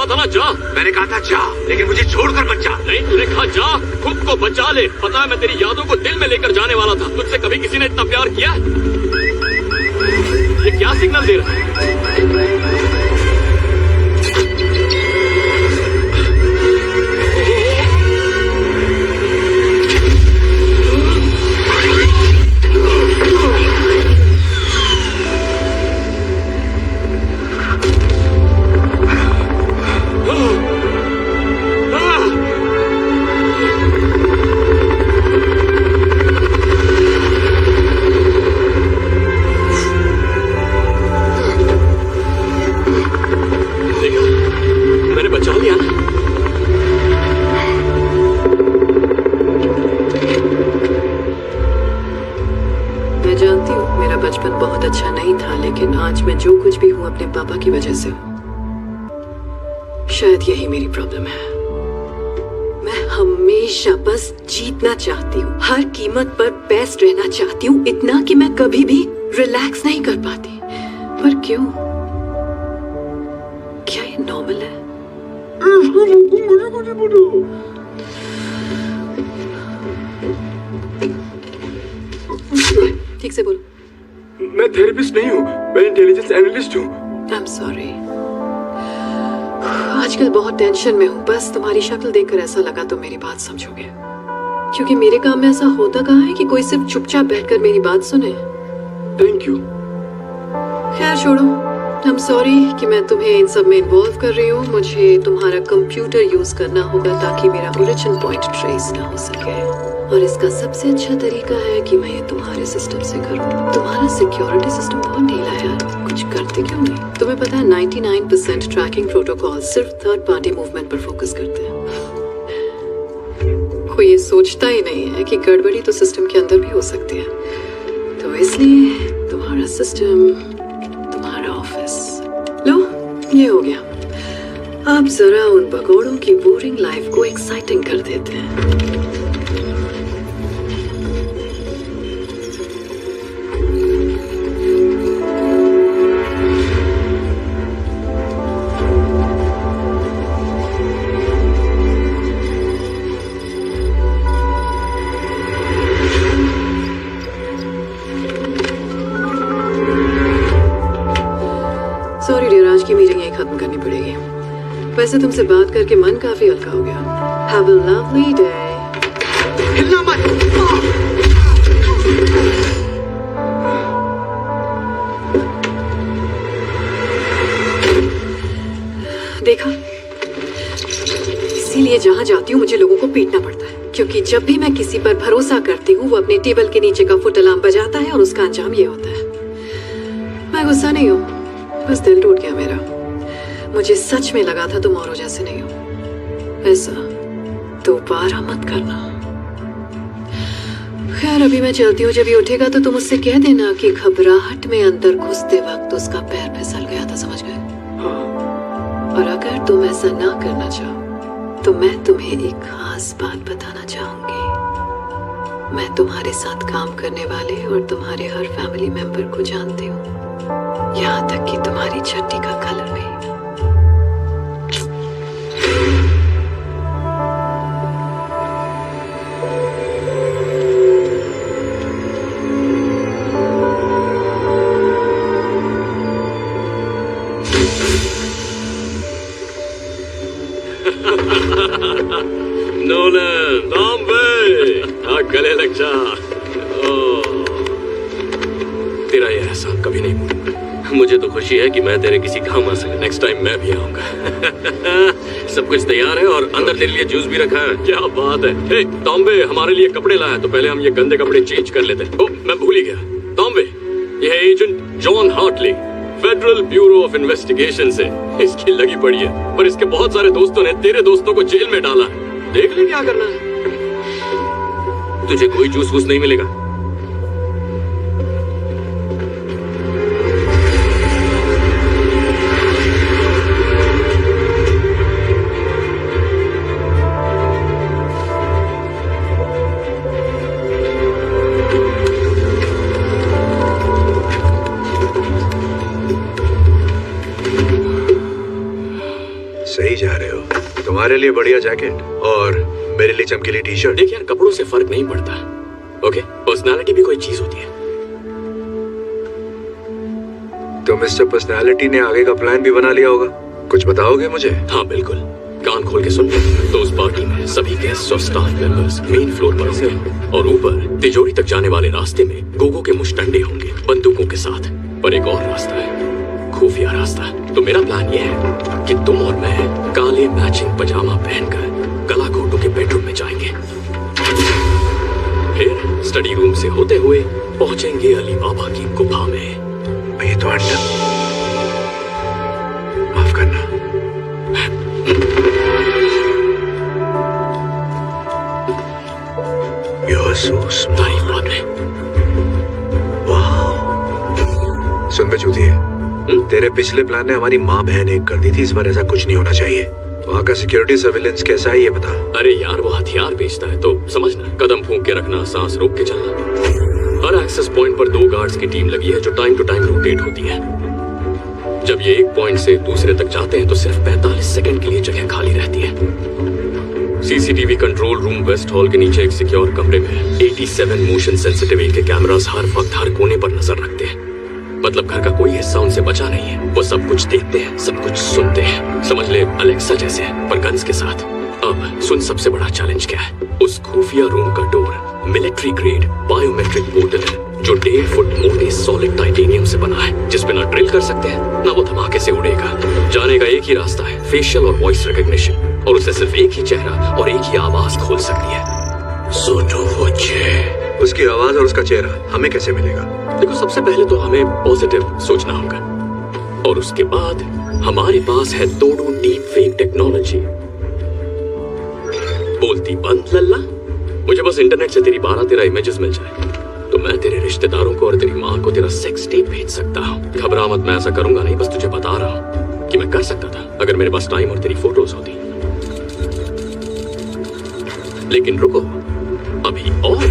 था ना, जा। मैंने कहा था जा, लेकिन मुझे छोड़कर मत जा। नहीं, तूने कहा जा, खुद को बचा ले। पता है मैं तेरी यादों को दिल में लेकर जाने वाला था। तुझसे कभी किसी ने इतना प्यार किया? ये क्या सिग्नल दे रहा है? आज मैं जो कुछ भी हूँ अपने पापा की वजह से हूँ। शायद यही मेरी प्रॉब्लम है। मैं हमेशा बस जीतना चाहती हूँ, हर कीमत पर बेस्ट रहना चाहती हूँ, इतना कि मैं कभी भी रिलैक्स नहीं कर पाती। पर क्यों? क्या ये नॉर्मल है? ठीक से बोलो। मैं थेरेपिस्ट नहीं हूँ, मैं इंटेलिजेंस एनालिस्ट हूँ। I'm sorry। आजकल बहुत टेंशन में हूँ। बस तुम्हारी शक्ल देखकर ऐसा लगा तो मेरी बात समझोगे, क्योंकि मेरे काम में ऐसा होता कहाँ है कि कोई सिर्फ चुपचाप बैठकर मेरी बात सुने। Thank you. खैर छोड़ो। I'm sorry कि मैं तुम्हें इन सब में इन्वॉल्व कर रही हूँ। मुझे तुम्हारा कंप्यूटर यूज करना होगा ताकि मेरा ओरिजिन पॉइंट ट्रेस ना हो सके, और इसका सबसे अच्छा तरीका है कि मैं ये तुम्हारे सिस्टम से करूं। तुम्हारा सिक्योरिटी सिस्टम बहुत ढीला है यार, कुछ करते क्यों नहीं? तुम्हें पता है 99% ट्रैकिंग प्रोटोकॉल सिर्फ थर्ड पार्टी मूवमेंट पर फोकस करते हैं। कोई ये सोचता ही नहीं है कि गड़बड़ी तो सिस्टम के अंदर भी हो सकती है। तो इसलिए तुम्हारा सिस्टम, तुम्हारा ऑफिस, लो ये हो गया। अब जरा उन भगोड़ों की बोरिंग लाइफ को एक्साइटिंग कर देते हैं। सॉरी डियर, आज की मीटिंग यही खत्म करनी पड़ेगी। वैसे तुमसे बात करके मन काफी हल्का हो गया। Have a lovely day। हिलना मत। देखा, इसीलिए जहाँ जाती हूँ मुझे लोगों को पीटना पड़ता है, क्योंकि जब भी मैं किसी पर भरोसा करती हूँ वो अपने टेबल के नीचे का फुट अलार्म बजाता है और उसका अंजाम ये होता है। मैं गुस्सा नहीं हूँ, बस दिल टूट गया मेरा। मुझे सच में लगा था तुम औरों जैसे नहीं हो। ऐसा दोबारा मत करना। खैर अभी मैं चलती हूँ, जब ये उठेगा तो तुम उससे कह देना कि घबराहट में अंदर घुसते वक्त उसका पैर फिसल गया था, समझ गए? और अगर तुम ऐसा ना करना चाहो तो मैं तुम्हें एक खास बात बताना चाहूंगी। मैं तुम्हारे साथ काम करने वाले और तुम्हारे हर फैमिली मेंबर को जानती हूँ, यहाँ तक कि तुम्हारी छट्टी का कलर भी। नोलन, बॉम्बे, गले लग जा। तेरा ये एहसान कभी नहीं भूलूंगा। मुझे तो खुशी है कि मैं तेरे किसी काम आ सका। नेक्स्ट टाइम मैं भी आऊंगा। सब कुछ तैयार है और अंदर तेरे लिए जूस भी रखा है। क्या बात है। हे टॉम्बे, हमारे लिए कपड़े लाया, तो पहले हम ये गंदे कपड़े चेंज कर लेते हैं। ओह, मैं भूल ही गया। टॉम्बे, ये है agent John Hartley, federal bureau of investigation से। इसकी लगी पड़ी है, पर इसके बहुत सारे दोस्तों ने तेरे दोस्तों को जेल में डाला है। देख ले क्या करना है। तुझे कोई जूस वूस नहीं मिलेगा। सही जा रहे हो? तुम्हारे लिए बढ़िया जैकेट और मेरे लिए चमकीली टी शर्ट। देख यार, कपड़ों से फर्क नहीं पड़ता। ओके, पर्सनालिटी भी कोई चीज होती है। तो मिस्टर पर्सनालिटी ने आगे का प्लान भी बना लिया होगा, कुछ बताओगे मुझे? हाँ बिल्कुल, कान खोल के सुन। तो उस पार्टी में सभी गेस्ट और स्टाफ मेंबर्स मेन फ्लोर पर होंगे और ऊपर तिजोरी तक जाने वाले रास्ते में गोगो के मुश्तंडे होंगे बंदूकों के साथ। पर एक और रास्ता है, खुफिया रास्ता। तो मेरा प्लान यह है कि तुम और मैं काले मैचिंग पजामा पहनकर गला घोटू के बेडरूम में जाएंगे, फिर स्टडी रूम से होते हुए पहुंचेंगे अली बाबा की गुफा में। ये तो अंडा, माफ करना। तारीफ बाद में। सुन बे चूतिए, तेरे पिछले प्लान ने हमारी माँ बहन एक कर दी थी, इस बार ऐसा कुछ नहीं होना चाहिए। वहाँ का सिक्योरिटी सर्विलेंस कैसा है ये बता। अरे यार, वो हथियार बेचता है तो समझना, कदम फूंक के रखना, सांस रोक के चलना। हर एक्सेस पॉइंट पर 2 गार्ड्स की टीम लगी है जो टाइम टू टाइम रोटेट होती है। जब ये एक पॉइंट से दूसरे तक जाते हैं तो सिर्फ 45 सेकंड के लिए जगह खाली रहती है। CCTV control room West Hall के नीचे एक सिक्योर कमरे में 87 मोशन सेंसिटिव इनके कैमरास हर वक्त हर कोने पर नजर रखते हैं। मतलब घर का कोई हिस्सा उनसे बचा नहीं है। वो सब कुछ देखते हैं, सब कुछ सुनते हैं। समझ ले अलेक्सा जैसे, पर गन्स के साथ। अब सुन, सबसे बड़ा चैलेंज क्या है? उस खुफिया रूम का door military grade biometric portal है जो 1.5 फुट मोटे सॉलिड टाइटेनियम से बना है, जिसपे ना ड्रिल कर सकते हैं ना वो धमाके से उड़ेगा। जाने का एक ही रास्ता है, फेशियल और वॉइस रिकॉग्निशन, और उसे सिर्फ एक ही चेहरा और एक ही आवाज खोल सकती है। सोटो वोचे। उसकी आवाज और उसका चेहरा हमें कैसे मिलेगा? देखो, सबसे पहले तो हमें पॉजिटिव सोचना होगा, और उसके बाद हमारे पास है तोड़ू डीप फेक टेक्नोलॉजी। बोलती बंद लल्ला, मुझे बस इंटरनेट से तेरी 12-13 इमेजेस मिल जाए तो मैं तेरे रिश्तेदारों को और तेरी माँ को तेरा सेक्स टेप भेज सकता हूँ। घबरा मत, मैं ऐसा करूंगा नहीं, बस तुझे बता रहा हूँ कि मैं कर सकता था अगर मेरे पास टाइम और तेरी फोटोज होती। लेकिन रुको, अभी और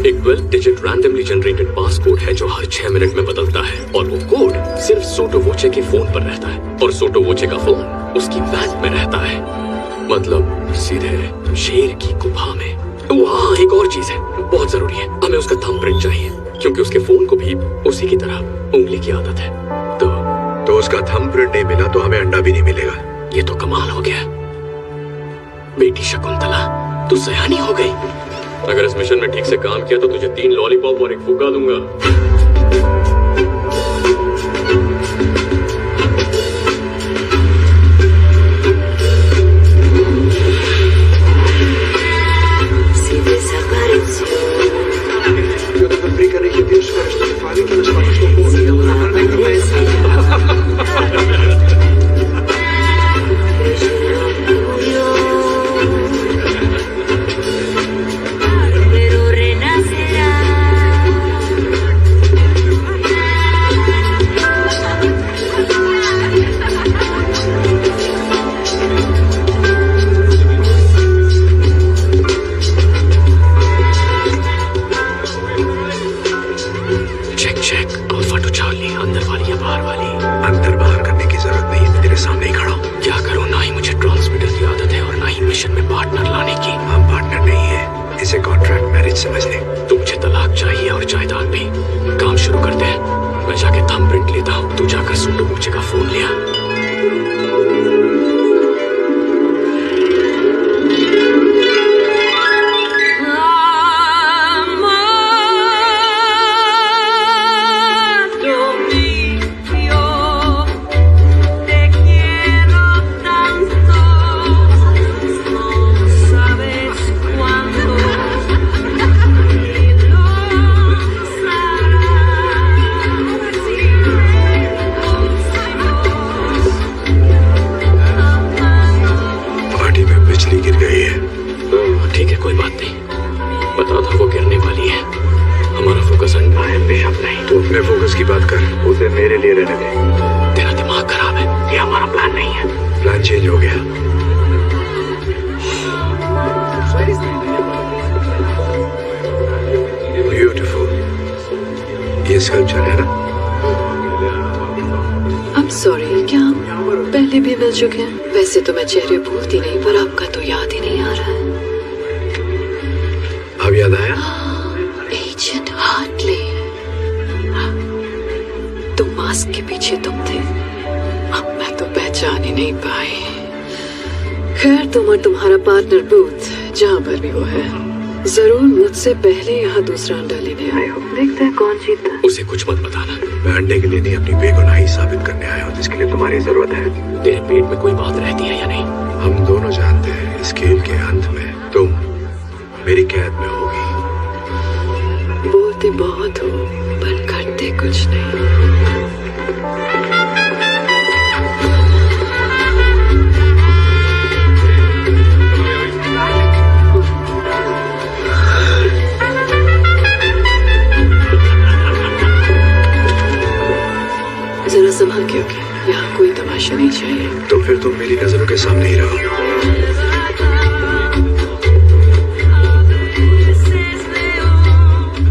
एक 12 डिजिट रैंडमली जनरेटेड पासकोड है जो हर 6 मिनट में बदलता है, और वो कोड सिर्फ सोटो वोचे के फोन पर रहता है, और सोटो वोचे का फोन उसकी वैन में रहता है। मतलब सीधे शेर की गुफा में। वहाँ एक और चीज है, बहुत जरूरी है, हमें उसका थंबप्रिंट चाहिए, क्योंकि उसके फोन को भी उसी की तरह उंगली की आदत है। तो उसका थंबप्रिंट नहीं मिला तो हमें अंडा भी नहीं मिलेगा। ये तो कमाल हो गया। बेटी शकुंतला, तू सयानी हो गई। अगर इस मिशन में ठीक से काम किया तो तुझे 3 लॉलीपॉप और 1 फुग्गा दूंगा। I'm sorry, क्या पहले भी मिल चुके हैं। वैसे तो मैं चेहरे भूलती नहीं, पर आपका तो याद ही नहीं आ रहा है। अब याद आया? एजेंट हार्टली, तुम मास्क के पीछे तुम थे। अब मैं तो पहचान ही नहीं पाई। खैर, तुम और तुम्हारा पार्टनर बूथ जहाँ पर भी वो है, जरूर मुझसे पहले यहाँ दूसरा अंडा लेने आए हो। देखते हैं कौन जीतता है। उसे कुछ मत बताना। मैं अंडे के लिए नहीं, अपनी बेगुनाही साबित करने आया हूँ, जिसके लिए तुम्हारी जरूरत है। तेरे पेट में कोई बात रहती है या नहीं? हम दोनों जानते हैं इस खेल के अंत में तुम मेरी कैद में होगी। बोलते बहुत हो पर करते कुछ नहीं। जरा संभल के होके, यहाँ कोई तमाशा नहीं चाहिए। तो फिर तुम मेरी नजरों के सामने ही रहो।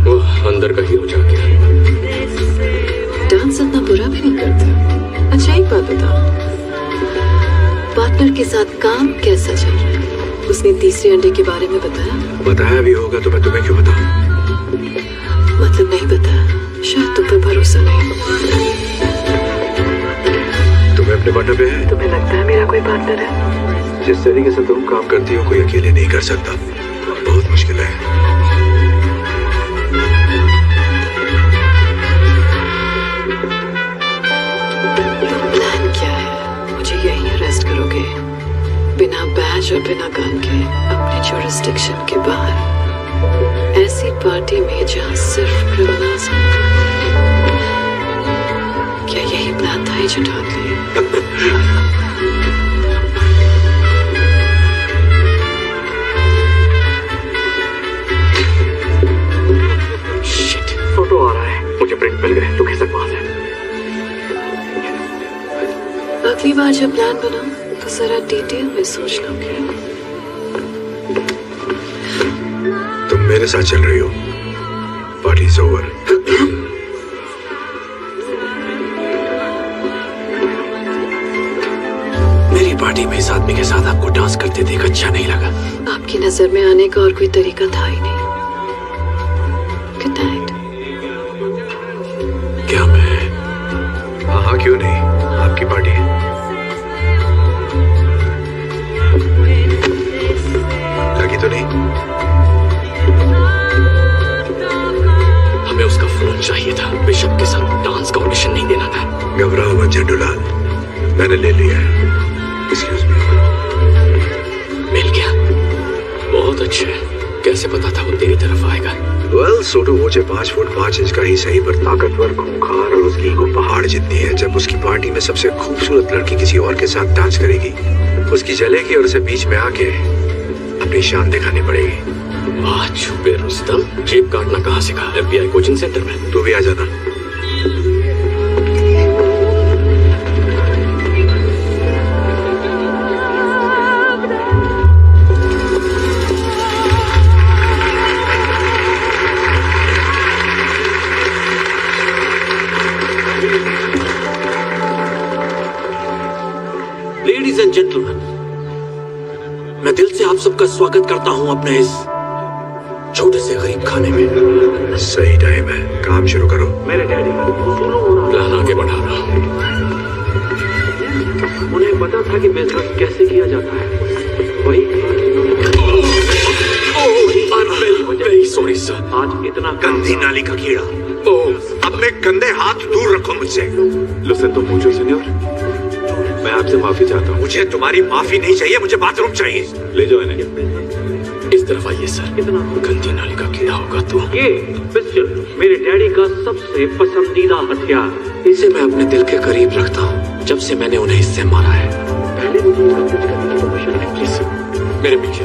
वो अंदर का हीरो जा गया। डांस इतना बुरा भी नहीं करता। अच्छा, एक बात बताओ, पार्टनर के साथ काम कैसा चल रहा है? उसने तीसरे अंडे के बारे में बताया? बताया भी होगा तो मैं तुम्हें क्यों बताऊं? मतलब नहीं बताया, शायद तुम पर भरोसा नहीं। तुम्हें अपने पार्टनर पे है? तुम्हें लगता है मेरा कोई पार्टनर है? जिस तरीके से तुम काम करती हो कोई अकेले नहीं कर सकता। बहुत मुश्किल है। तो प्लान क्या है? मुझे यहीं अरेस्ट करोगे बिना बैज और बिना गन के अपने जुरिस्डिक्शन के बाहर, ऐसी पार्टी में जहाँ सिर्फ क्रिमिनल्स हैं? क्या यही प्लान था एजेंट हार्टली? शिट, फोटो आ रहा है। मुझे प्रिंट मिल गए। तू खिसक वहां से। अगली बार जब प्लान बनाओ तो जरा डिटेल में सोच लोगे। तुम मेरे साथ चल रही हो। Party is over. मेरी पार्टी में इस आदमी के साथ आपको डांस करते देख अच्छा नहीं लगा। आपकी नजर में आने का और कोई तरीका था ही नहीं। Good night. क्या मैं? हाँ, क्यों नहीं, आपकी पार्टी है। लगी तो नहीं? हमें उसका फोन चाहिए था। बिशप के साथ डांस का ऑडिशन नहीं देना था। घबराओ मत झंडूलाल, मैंने ले लिया है। Excuse me. मिल गया। बहुत अच्छे। कैसे पता था वो तेरी तरफ आएगा? वेल, सोटो मुझे 5 फुट 5 इंच का ही सही, पर ताकतवर, खूंखार और उसकी ईगो पहाड़ जितनी है। जब उसकी पार्टी में सबसे खूबसूरत लड़की किसी और के साथ डांस करेगी, उसकी जलेगी और उसे बीच में आके अपनी शान दिखानी पड़ेगी। वाह छुपे रुस्तम, जेब काटना कहाँ सीखा? FBI कोचिंग सेंटर में। तू भी आ जाना। लेडीज एंड जेंटलमैन, मैं दिल से आप सबका स्वागत करता हूं अपने इस छोटे से गरीब खाने में। सही टाइम है, काम शुरू करो। मेरे डैडी प्लान आगे बढ़ा रहा हूँ। उन्हें पता था कि बिजनेस कैसे किया जाता है। वही वेरी सॉरी सर। आज इतना गंदी नाली का कीड़ा, अपने गंदे हाथ दूर रखो मुझसे। Lo siento mucho, señor. मैं आपसे माफी चाहता हूँ। मुझे तुम्हारी माफी नहीं चाहिए, मुझे बाथरूम चाहिए। ले जाओ इन्हें। इस तरफ आइए सर। गंदी नाली का कीड़ा होगा तो। ये पिस्टल मेरे डैडी का सबसे पसंदीदा हथियार। इसे मैं अपने दिल के करीब रखता हूँ जब से मैंने उन्हें इससे मारा है। पहले मुझे इसका टच करने की कोशिश की। प्लीज मेरे पीछे।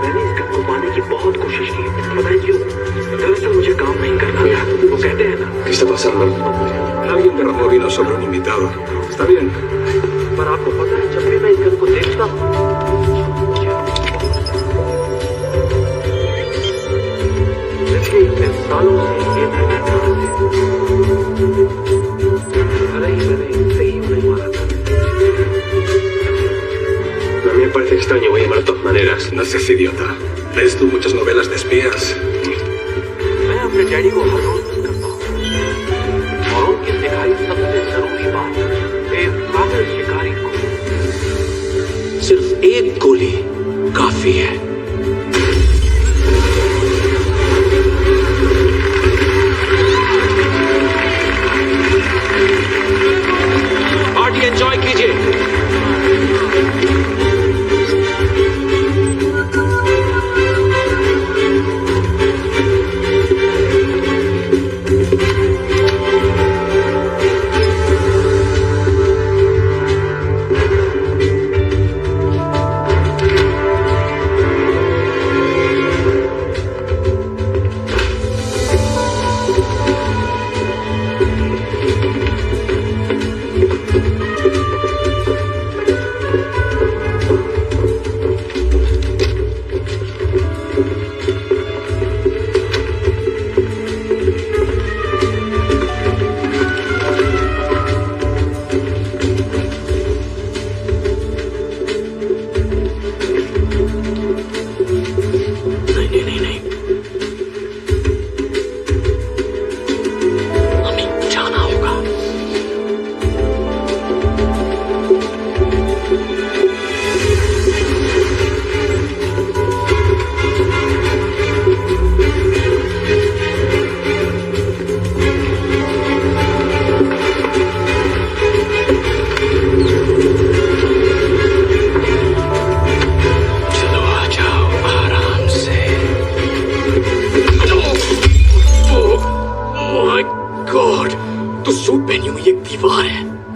मैंने इस गन को पाने की बहुत कोशिश की। पता है क्यों? दरअसल मुझे काम नहीं करना था। वो कहते हैं ना, ¿Qué está pasando? Alguien derramó vino sobre un invitado. Está bien. पर आपको पता है जब भी मैं इस गन को देखता हूँ, पिछले इतने सालों से ये मैंने अरे extraño voy a llamar de todas maneras. No seas idiota. ¿Lees tú muchas novelas de espías? मैं अपने डैडी को हर रोज मिस करता हूँ और उनकी सिखाई सबसे जरूरी बात एक काबिल शिकारी को सिर्फ एक गोली काफी है। पार्टी एंजॉय कीजिए।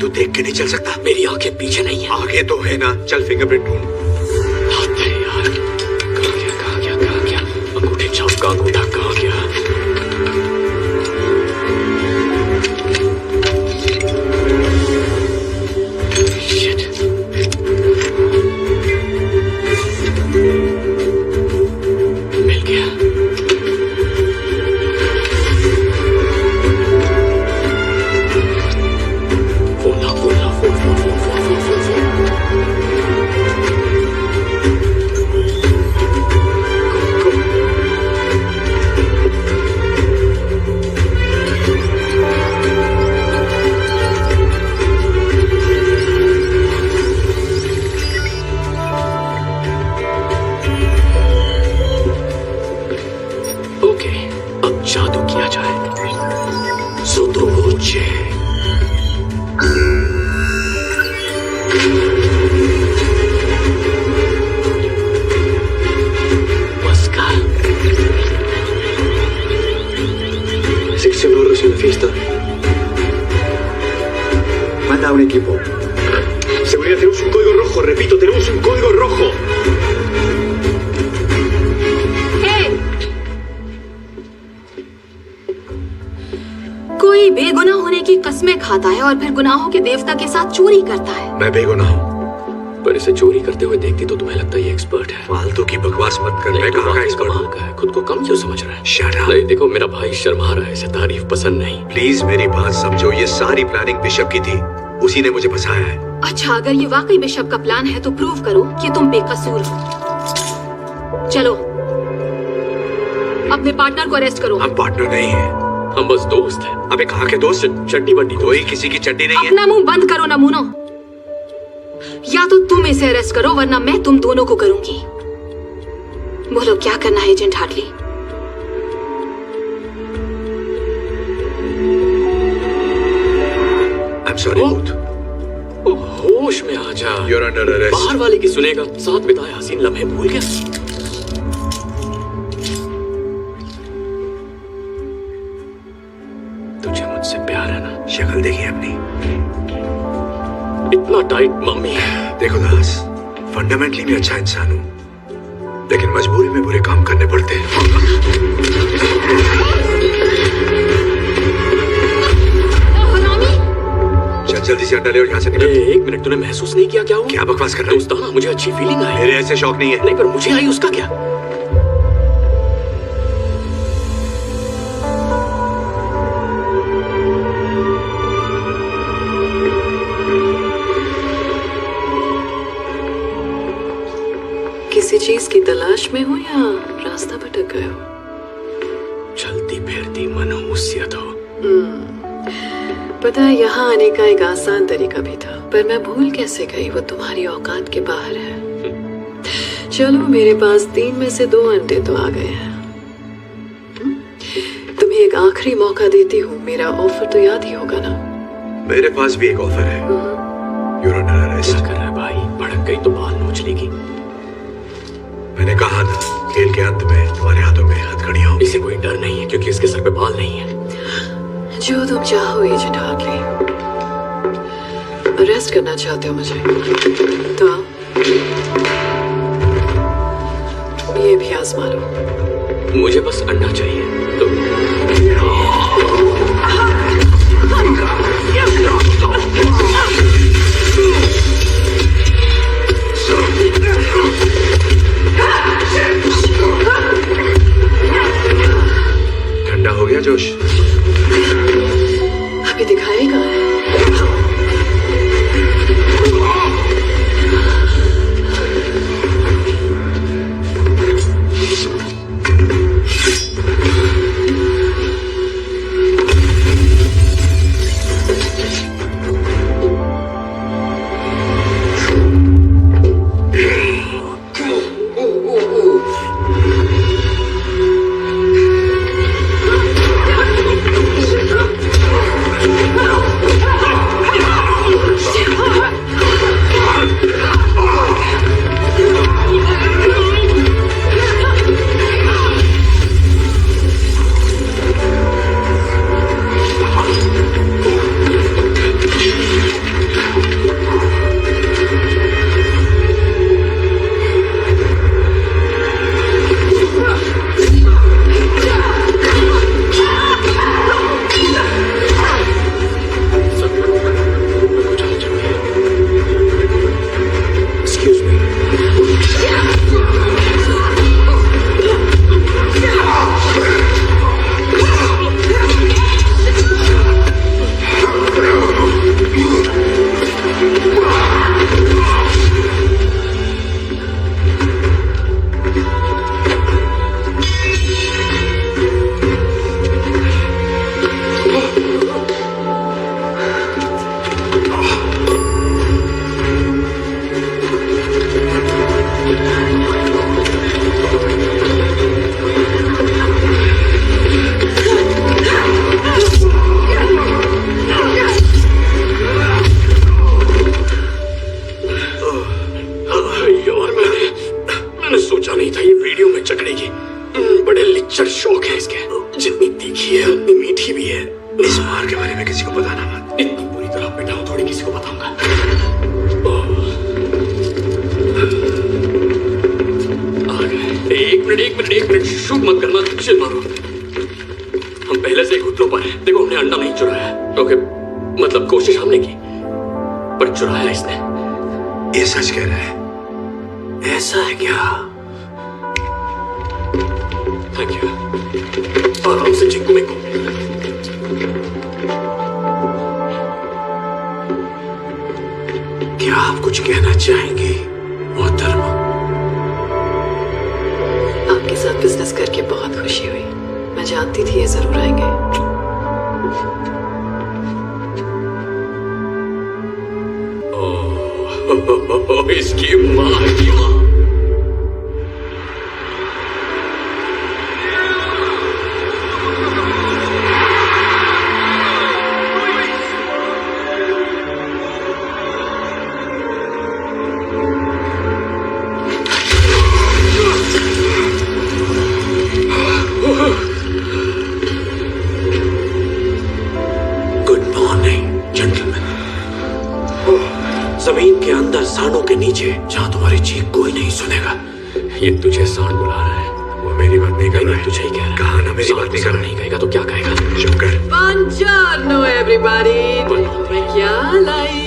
तू देख के नहीं चल सकता? मेरी आंखें पीछे नहीं है। आगे तो है ना। चल फिंगरप्रिंट ढूंढ। यार कहाँ गया अंगूठे छाप का अंगूठा कहाँ गया? Shit. मिल गया। जादू किया जाए। सुदोचे Mosca. Sección Oro en la fiesta. Manda a un equipo. Seguridad, tenemos un código rojo. Repito, tenemos un código rojo. कोई बेगुनाह होने की कस्में खाता है और फिर गुनाहों के देवता के साथ चोरी करता है। मैं बेगुनाह हूँ। पर इसे चोरी करते हुए देखती तो तुम्हें लगता ये एक्सपर्ट है। फालतू की बकवास मत कर। मैं कहाँ का एक्सपर्ट हूँ? है खुद को कम क्यों समझ रहा है? Shut up. नहीं देखो मेरा भाई शर्मा रहा है, इसे तारीफ पसंद नहीं। प्लीज मेरी बात समझो। ये सारी प्लानिंग बिशप की थी। उसी ने मुझे फंसाया है। अच्छा अगर ये वाकई बिशप का प्लान है तो प्रूव करो कि तुम बेकसूर हो। चलो अपने पार्टनर को अरेस्ट करो। हम पार्टनर नहीं हैं। हम बस दोस्त हैं। अबे कहाँ के दोस्त? चड्डी बड्डी कोई किसी की चड्डी नहीं है। अपना मुंह बंद करो नमूनो। या तो तुम इसे अरेस्ट करो वरना मैं तुम दोनों को करूंगी। बोलो क्या करना है agent Hartley? I'm sorry, Ruth. होश में आ जा। You're under arrest. बाहर वाले की सुनेगा। साथ बिताए हसीन लम्हे भूल गया। तुझे मुझसे प्यार है ना? शक्ल देखी अपनी। इतना टाइट मम्मी। देखो दास, फंडामेंटली मैं अच्छा इंसान हूँ, लेकिन मजबूरी में बुरे काम करने पड़ते हैं। चल जल्दी से अंडा ले और यहाँ से निकल। एक मिनट, तूने महसूस नहीं किया क्या हुआ? क्या बकवास कर रहा है? दोस्ताना मुझे अच्छी फीलिंग आई। मेरे ऐसे शौक नहीं है। नहीं पर मुझे आई, उसका क्या? किसी चीज की तलाश में हो या रास्ता भटक गए हो? चलती फिरती मनहूसियत हो। पता है, यहाँ आने का एक आसान तरीका भी था, पर मैं भूल कैसे गई, वो तुम्हारी औकात के बाहर है। चलो, मेरे पास 3 में से 2 अंडे तो आ गए हैं। तुम्हें एक आखिरी मौका देती हूँ, मेरा ऑफर तो याद ही होगा ना? मेरे पास भी एक ऑफर है। You're under arrest। क्या कर रहा है भाई? भड़क गई तो बाल नोच लेगी। मैंने कहा ना, खेल के अंत में तुम्हारे हाथों में हथकड़ियां होंगी। इसे कोई डर नहीं है क्योंकि इसके सर पे बाल नहीं है। जो तुम चाहो एजेंट हार्टली। अरेस्ट करना चाहते हो मुझे तो आओ। ये भी आजमा लो। मुझे बस अंडा चाहिए तो। ठंडा हो गया जोश? अभी दिखाएगा। एक मिनट शूट मत करना, चिल मारो। हम पहले से ही घुटनों पर हैं। देखो, हमने अंडा नहीं चुराया। ओके, मतलब कोशिश हमने की, पर चुराया इसने। ये सच कह रहा है? ऐसा है क्या? Thank you. आराम से चिंकू मिंकू। क्या आप कुछ कहना चाहेंगे मोहतरमा? आपके साथ बिजनेस करके बहुत खुशी हुई। मैं जानती थी ये जरूर आएंगे। ओह, इसकी माँ की माँ। जमीन के अंदर सांडों के नीचे, जहां तुम्हारी चीख कोई नहीं सुनेगा। ये तुझे सांड बुला रहा है। वो मेरी बात नहीं कर रहा है। तुझे ही कह रहा है। कहा ना मेरी बात नहीं कर रहा है। नहीं कहेगा तो क्या कहेगा? चुप कर। Buongiorno everybody। मैं क्या लाई?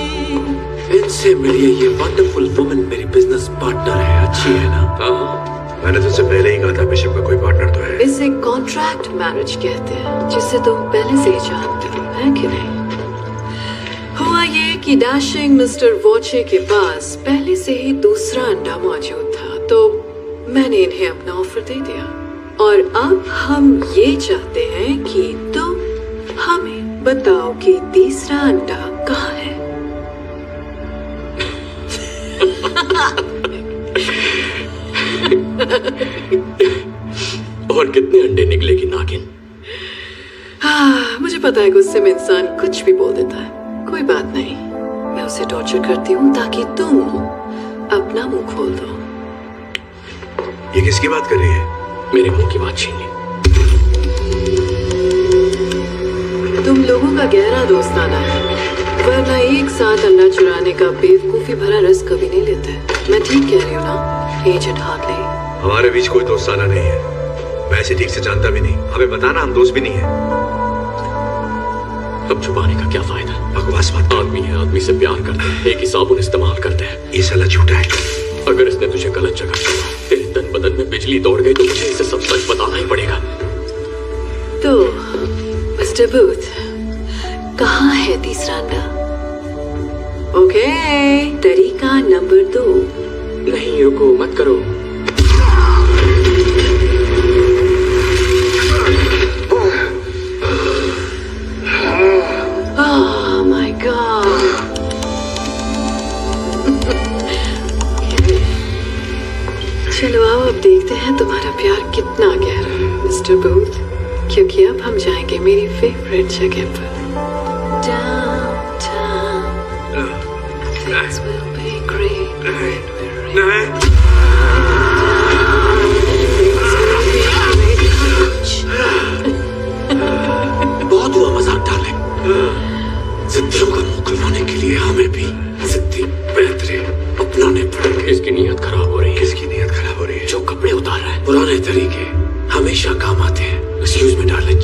इनसे मिलिए, ये वंडरफुल वुमन मेरी बिजनेस पार्टनर है। अच्छी है ना? हाँ, मैंने तुझसे पहले ही कहा था बिशप का कोई पार्टनर तो है। इसे कॉन्ट्रैक्ट मैरिज कहते हैं, जिसे तुम पहले से ही जानते हो, है कि नहीं? हुआ ये कि डैशिंग मिस्टर वॉचे के पास पहले से ही दूसरा अंडा मौजूद था, तो मैंने इन्हें अपना ऑफर दे दिया और अब हम ये चाहते हैं कि तुम हमें बताओ कि तीसरा अंडा कहाँ है। और कितने अंडे निकलेगी नागिन? हाँ, मुझे पता है गुस्से में इंसान कुछ भी बोल देता है। कोई बात नहीं, मैं उसे टॉर्चर करती हूँ ताकि तुम अपना मुंह खोल दो। ये किसकी बात कर रही है? मेरे मुंह की बात छीन ली। तुम लोगों का गहरा दोस्ताना है, वरना एक साथ अंडा चुराने का बेवकूफी भरा रस कभी नहीं लेते। मैं ठीक कह रही हूँ ना एजेंट हार्टले? हमारे बीच कोई दोस्ताना नहीं है। मैं इसे ठीक से जानता भी नहीं। हमें बताना, हम दोस्त भी नहीं है। अब छुपाने का क्या फायदा? बकवास मत। आदमी है, आदमी से प्यार करते हैं, एक ही साबुन इस्तेमाल करते हैं। ये साला झूठा है। अगर इसने तुझे गलत जगह छोड़ा, तेरे तन बदन में बिजली दौड़ गई, तो मुझे इसे सब सच बताना ही पड़ेगा। तो मिस्टर बूथ, कहाँ है तीसरा अंडा? ओके, तरीका नंबर 2। नहीं, रुको, मत करो। Oh my God! चलो आओ, अब देखते हैं तुम्हारा प्यार कितना गहरा है मिस्टर बूथ, क्योंकि अब हम जाएंगे मेरी फेवरेट जगह पर। Downtown. Things will be great. बहुत हुआ मजाक डाले। जिद्दियों का मुंह खुलवाने के लिए हमें भी जिद्दी बेहतरीन अपनाने पड़ेंगे। इसकी नीयत खराब हो रही है। किसकी नीयत खराब हो रही है? जो कपड़े उतार रहा है। पुराने तरीके हमेशा काम आते हैं। Excuse me darling.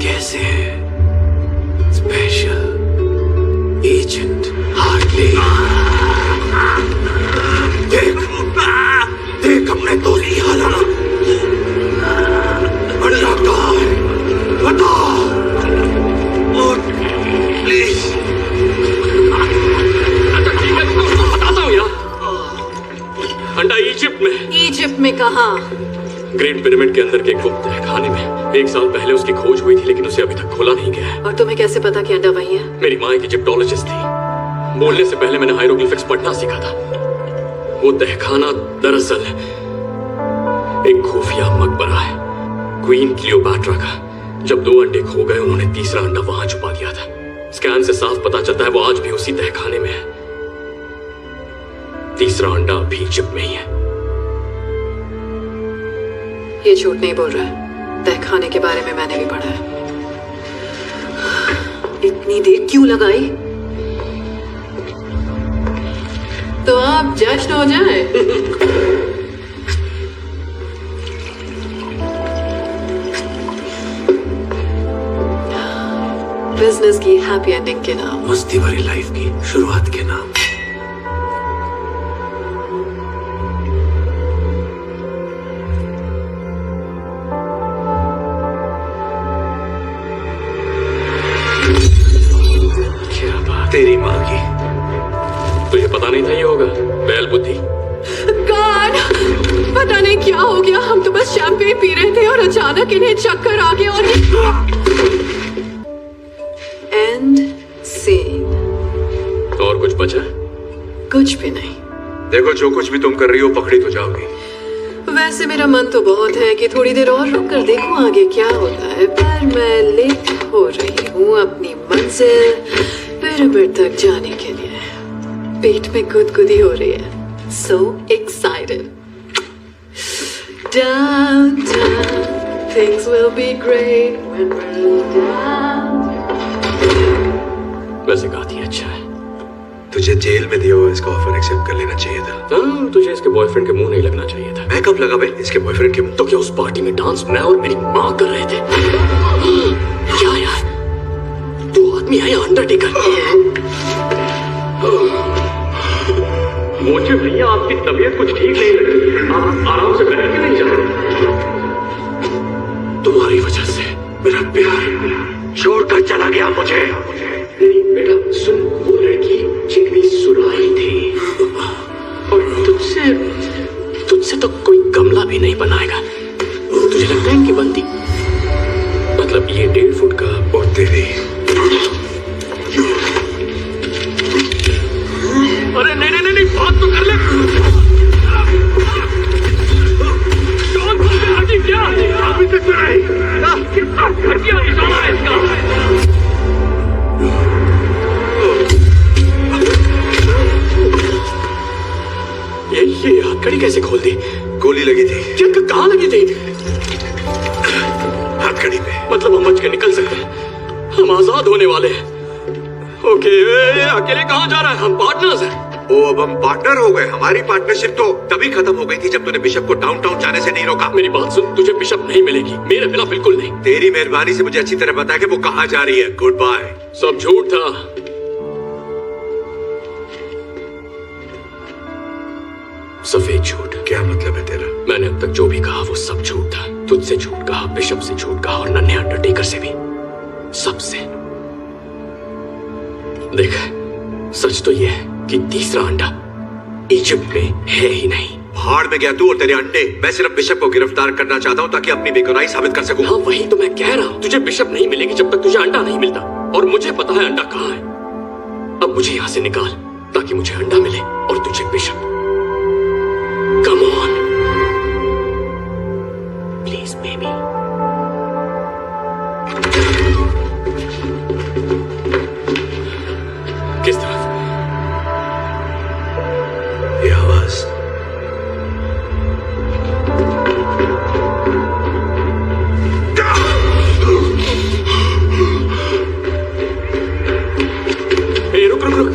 कैसे है स्पेशल एजेंट हार्टले? देख हमने तो ली हालत। अंडा कहाँ है? बता प्लीज। बताता हूँ यार, अंडा इजिप्ट में। इजिप्ट में कहाँ? ग्रेट पिरामिड के अंदर के एक गुप्त खाने में। 1 साल पहले उसकी खोज हुई थी, लेकिन उसे अभी तक खोला नहीं गया है। और तुम्हें कैसे पता कि अंडा वही है? मेरी माँ एक इजिप्टोलॉजिस्ट थी। बोलने से पहले मैंने हायरोग्लिफिक्स पढ़ना सीखा था। वो तहखाना दरअसल एक खुफिया मकबरा है, क्वीन क्लियोपैट्रा का। जब 2 अंडे खो गए, उन्होंने तीसरा अंडा वहां छुपा दिया था। स्कैन से साफ पता चलता है वो आज भी उसी तहखाने में है। तीसरा अंडा अभी इजिप्ट में ही है। ये झूठ नहीं बोल रहा है। तहखाने के बारे में मैंने भी पढ़ा है। इतनी देर क्यों लगाई? तो आप जश्न हो जाए। बिजनेस की हैप्पी एंडिंग के नाम, मस्ती भरी लाइफ की शुरुआत के नाम। क्या बात? तेरी माँ की। तुझे पता नहीं था ये होगा? बैल बुद्धि। गॉड, पता नहीं क्या हो गया। हम तो बस शैंपेन पी रहे थे और अचानक इन्हें चक्कर आ गया और एंड सीन। और कुछ बचा? कुछ भी नहीं। देखो, जो कुछ भी तुम कर रही हो पकड़ी तो जाओगी। वैसे मेरा मन तो बहुत है कि थोड़ी देर और रुक कर देखूं आगे क्या होता है, पर मैं लेट हो रही हूँ अपनी मंजिल पिरामिड तक जाने के लिए। पेट में गुदगुदी हो रही है। So excited. Downtown, things will be great when we're down. वैसे गाती अच्छा है। तुझे जेल में दिया हुआ इसका ऑफर एक्सेप्ट कर लेना चाहिए था। हाँ, तुझे इसके बॉयफ्रेंड के मुंह नहीं लगना चाहिए था। मैं कब लगा बे इसके बॉयफ्रेंड के मुंह? तो क्या उस पार्टी में डांस मैं और मेरी माँ कर रहे थे? क्या यार, तू आदमी है या अंडरटेकर? मुझे भैया आपकी तबीयत कुछ ठीक नहीं लग रही। आप आराम से बैठ के नहीं जा रहे। तुम्हारी वजह से मेरा प्यार छोड़कर चला गया मुझे। नहीं बेटा सुन, वो लड़की चिकनी सुराही बनाएगा। तुझे लगता है इनकी बनती? मतलब ये 1.5 फुट का और तेरी अरे नहीं नहीं नहीं, बात तो कर ले। कौन तुमसे हटी क्या? अभी तक तो नहीं। कितना घटिया इशारा है इसका। ये हथकड़ी कैसे खोल दी? गोली लगी थी। क्या कहाँ लगी थी? हथकड़ी पे। मतलब हम बच के निकल सकते हैं, हम आजाद होने वाले हैं। ओके, अकेले कहाँ जा रहा है? हम पार्टनर्स हैं। ओ, अब हम पार्टनर हो गए। हमारी पार्टनरशिप तो तभी खत्म हो गई थी जब तूने बिशप को डाउनटाउन जाने से नहीं रोका। मेरी बात सुन, तुझे बिशप नहीं मिलेगी, मेरे बिना बिल्कुल नहीं। तेरी मेहरबानी से मुझे अच्छी तरह पता है कि वो कहाँ जा रही है। Good bye. सब झूठ था। सफेद झूठ। क्या मतलब है तेरा? मैंने अब तक जो भी कहा वो सब झूठ था। तुझसे झूठ कहा, बिशप से झूठ कहा और नन्हे अंडरटेकर से भी, सबसे। देख, सच तो ये है कि तीसरा अंडा इजिप्ट में है ही नहीं। भाड़ में गया तू और तेरे अंडे। मैं सिर्फ बिशप को गिरफ्तार करना चाहता हूँ ताकि अपनी बेगुनाही साबित कर सकूं। हाँ, वही तो मैं कह रहा हूँ। तुझे बिशप नहीं मिलेगी जब तक तुझे अंडा नहीं मिलता, और मुझे पता है अंडा कहाँ है। अब मुझे यहाँ से निकाल ताकि मुझे अंडा मिले और तुझे bishop. Come on, please, baby. किस तरफ? ये आवाज। रुक रुक रुक,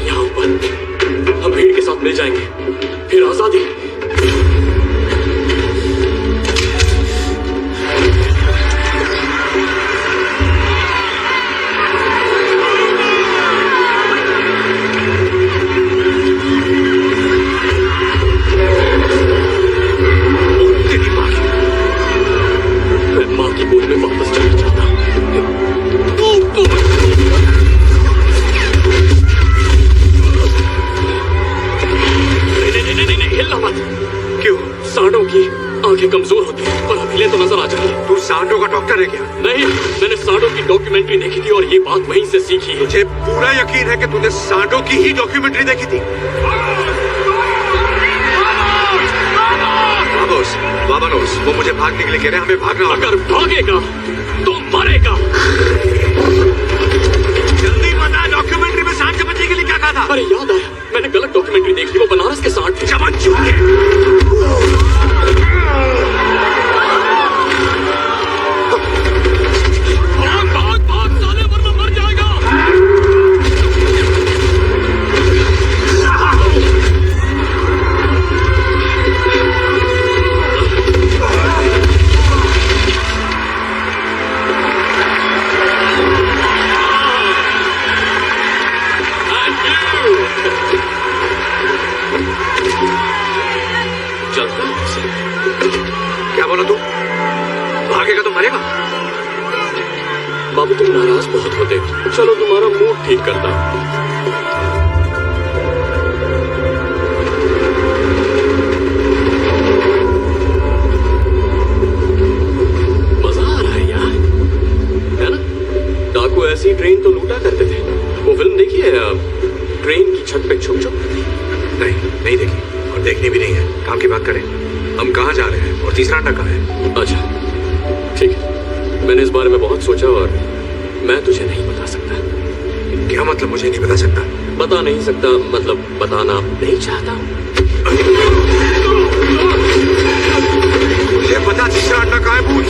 यहाँ ऊपर हम भीड़ के साथ मिल जाएंगे, फिर आजादी। मैं माँ की गोद में वापस जाना चाहता हूँ। नहीं, हिलना मत। क्यों? सांडों की आंखें कमजोर होती हैं, पर अकेले तो नजर आ जाएंगे। तू सांडों का डॉक्टर है क्या? नहीं, मैंने सांडों की डॉक्यूमेंट्री देखी थी और ये बात वहीं से सीखी है। मुझे पूरा यकीन है कि तूने सांडों की ही डॉक्यूमेंट्री देखी थी। वामनोस, वो मुझे भागने के लिए कह रहे हैं। हमें भागना होगा। अगर भागेगा तो मरेगा। जल्दी बता, डॉक्यूमेंट्री में सांड के बच्चे के लिए क्या कहा था? अरे याद आया, मैंने गलत डॉक्यूमेंट्री देखी, वो बनारस के सांड थे। चमन चूके। भाग भाग साले, वरना मर जाएगा। चलता है। क्या बोला तू? भागेगा तो मरेगा। बाबू, तुम नाराज बहुत होते हो। चलो तुम्हारा मूड ठीक करता हूं। मजा आ रहा है यार, है ना? डाकू ऐसी ट्रेन तो लूटा करते थे। वो फिल्म देखी है, ट्रेन की छत पे छुप छुप? नहीं देखी, और देखनी भी नहीं है। काम की बात करें, हम कहाँ जा रहे हैं और तीसरा अंडा कहाँ है? अच्छा ठीक है, मैंने इस बारे में बहुत सोचा और मैं तुझे नहीं बता सकता। क्या मतलब मुझे नहीं बता सकता? बता नहीं सकता मतलब बताना नहीं चाहता। मुझे पता तीसरा अंडा कहाँ है। पूछ।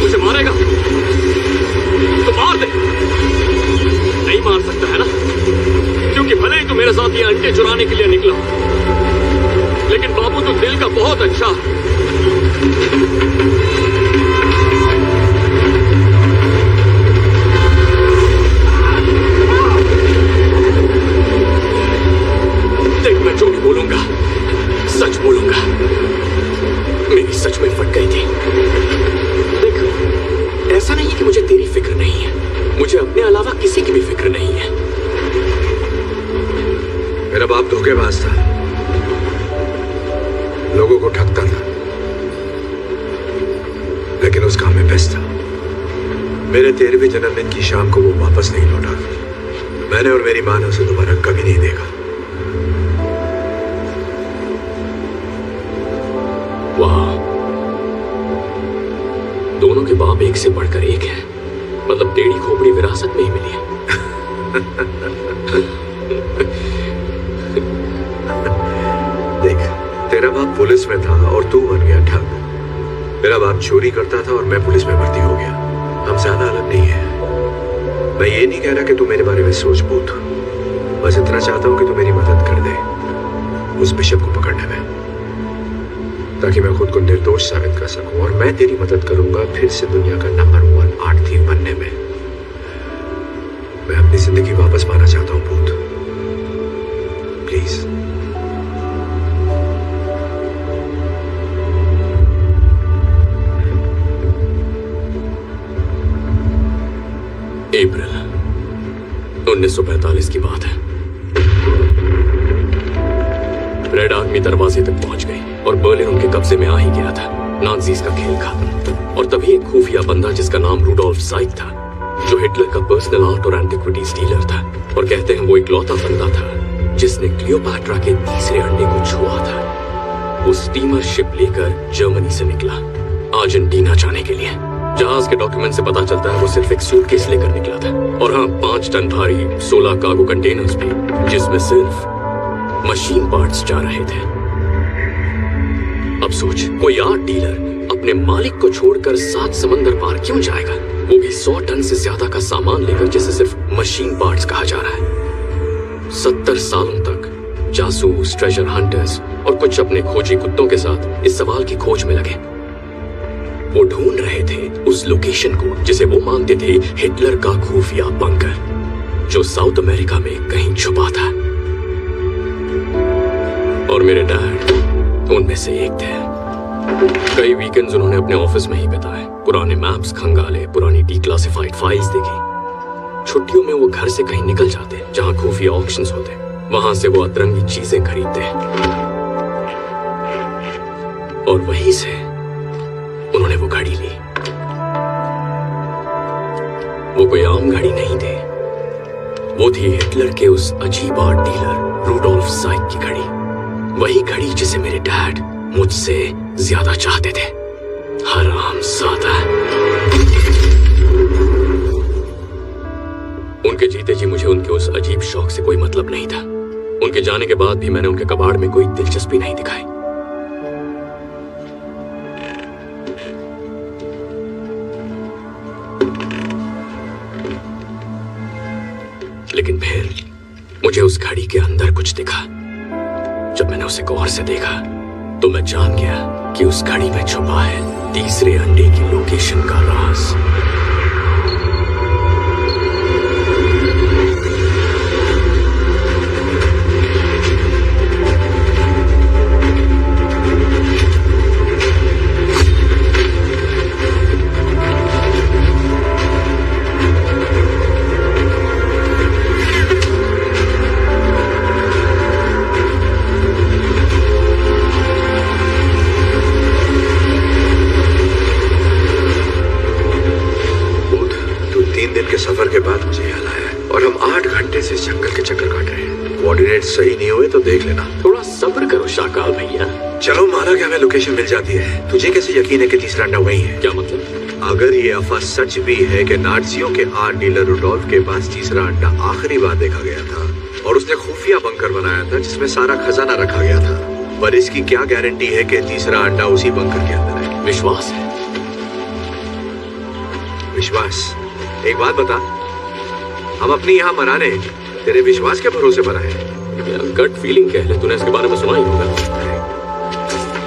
मुझे मारेगा तो मार दे। नहीं मार सकता है ना, क्योंकि भले ही तू मेरे साथ ये अंडे चुराने के लिए निकला, लेकिन बाबू तू दिल का बहुत अच्छा। देख, मैं जो भी बोलूंगा सच बोल। धोखेबाज था, लोगों को ठगता था, लेकिन उस काम में बेस्ट था। मेरे 13वें जन्मदिन की शाम को वो वापस नहीं लौटा। मैंने और मेरी मां ने उसे दोबारा कभी नहीं देखा। वाह, दोनों के बाप एक से बढ़कर एक हैं। मतलब टेढ़ी खोपड़ी विरासत में ही मिली है। देख, तेरा बाप पुलिस में था और तू बन गया ठग। मेरा बाप चोरी करता था और मैं पुलिस में भर्ती हो गया। हम ज्यादा अलग नहीं है। मैं ये नहीं कह रहा कि तू मेरे बारे में सोच पूछ, बस इतना चाहता हूं कि तू मेरी मदद कर दे उस बिशप को पकड़ने में, ताकि मैं खुद को निर्दोष साबित कर सकूं। और मैं तेरी मदद करूंगा फिर से दुनिया का नंबर 1 आर्ट थीफ बनने में। मैं अपनी जिंदगी वापस पाना चाहता हूं पूत, प्लीज। अप्रैल 1945 की बात है। रेड आर्मी दरवाजे तक पहुंच गई और बर्लिन उनके कब्जे में आ ही गया था। नाज़ीज़ का खेल खत्म। और तभी एक खुफिया बंदा जिसका नाम रूडोल्फ ज़ाइक था, जो हिटलर का पर्सनल आर्ट और एंटिक्विटीज डीलर था, और कहते हैं वो इकलौता बंदा था जिसने क्लियोपैट्रा के तीसरे अंडे को छुआ था। वो स्टीमर शिप लेकर जर्मनी से निकला अर्जेंटीना जाने के लिए। जहाज के डॉक्यूमेंट से पता चलता है वो सिर्फ एक सूटकेस लेकर निकला था, और हाँ, 5 टन भारी 16 कार्गो कंटेनर्स भी, जिसमें सिर्फ मशीन पार्ट्स जा रहे थे। अब सोच, कोई आर्ट डीलर अपने मालिक को छोड़कर 7 समंदर पार क्यों जाएगा, वो भी 100 टन से ज्यादा का सामान लेकर, जिसे सिर्फ मशीन पार्ट्स कहा जा रहा है। 70 सालों तक जासूस, ट्रेजर हंटर्स और कुछ अपने खोजी कुत्तों के साथ इस सवाल की खोज में लगे। वो ढूंढ रहे थे उस लोकेशन को जिसे वो मानते थे हिटलर का खुफिया बंकर, जो साउथ अमेरिका में कहीं छुपा था। और मेरे डैड उनमें से एक थे। कई वीकेंड्स उन्होंने अपने ऑफिस में ही बिताए, पुराने मैप्स खंगाले, पुरानी डिक्लासिफाइड फाइल्स देखी। छुट्टियों में वो घर से कहीं निकल जाते जहां खुफिया ऑक्शंस होते, वहां से वो अतरंगी चीजें खरीदते, और वहीं से उन्होंने वो घड़ी ली। वो कोई आम घड़ी नहीं थी, वो थी हिटलर के उस अजीब आर्ट डीलर रूडोल्फ ज़ाइक की घड़ी। वही घड़ी जिसे मेरे डैड मुझसे ज्यादा चाहते थे। हरामज़ादा। उनके जीते जी मुझे उनके उस अजीब शौक से कोई मतलब नहीं था। उनके जाने के बाद भी मैंने उनके कबाड़ में कोई दिलचस्पी नहीं दिखाई। लेकिन फिर मुझे उस घड़ी के अंदर कुछ दिखा। जब मैंने उसे गौर से देखा तो मैं जान गया कि उस घड़ी में छुपा है तीसरे अंडे की लोकेशन का राज। सफर के बाद मुझे याद आया और हम 8 घंटे से जंगल के चक्कर काट रहे हैं। कोऑर्डिनेट सही नहीं हुए तो देख लेना। थोड़ा सब्र करो शाकाल भैया। चलो माना कि हमें लोकेशन मिल जाती है, तुझे कैसे यकीन है कि तीसरा अंडा वही है? क्या मतलब? अगर ये अफवाह सच भी है कि नाज़ियों के आर्ट डीलर रूडोल्फ के पास तीसरा अंडा आखिरी बार देखा गया था और उसने खुफिया बंकर बनाया था जिसमें सारा खजाना रखा गया था, पर इसकी क्या गारंटी है कि तीसरा अंडा उसी बंकर के अंदर है? विश्वास है। विश्वास? एक बात बता, हम अपनी यहाँ मनाने तेरे विश्वास के भरोसे पर आए? गट फीलिंग कह ले, तूने इसके बारे में सुना ही होगा।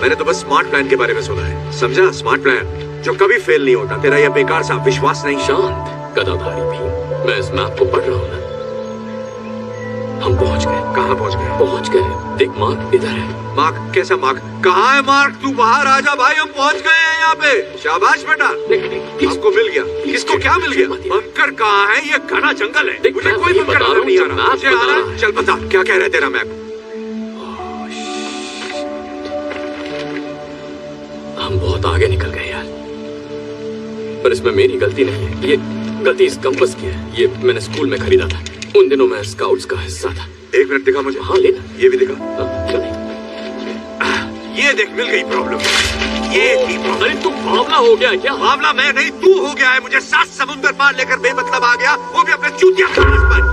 मैंने तो बस स्मार्ट प्लान के बारे में सुना है, समझा? स्मार्ट प्लान जो कभी फेल नहीं होता। तेरा यह बेकार सा विश्वास नहीं। शांत गदाधारी भी, मैं इस मैप को पढ़ रहा हूँ ना। हम पहुंच गए। कहाँ पहुंच गए? पहुंच गए। देख मार्क इधर है। मार्क? कैसा मार्क? कहाँ है मार्क? तू बाहर आ जा भाई, हम पहुंच गए हैं यहाँ पे। शाबाश बेटा, आपको मिल गया। किसको क्या मिल गया? बंकर कहाँ है? ये घना जंगल है, मुझे कोई बंकर नजर नहीं आ रहा। मुझे आ रहा है। चल बता, क्या कह रहा है तेरा मैप? बहुत आगे निकल गए यार। पर इसमें मेरी गलती नहीं है, ये गलती इस कंपास की है। ये मैंने स्कूल में खरीदा था, उन दिनों मैं स्काउट्स का हिस्सा था। एक मिनट दिखा मुझे। हाँ लेना। ये भी दिखा। क्यों नहीं? ये देख, मिल गई प्रॉब्लम। ये थी प्रॉब्लम। अरे तू बावला हो गया क्या? मामला मैं नहीं, तू हो गया है। मुझे 7 समुंदर पार लेकर बेमतलब आ गया, वो भी अपने चूतिया कागज पर।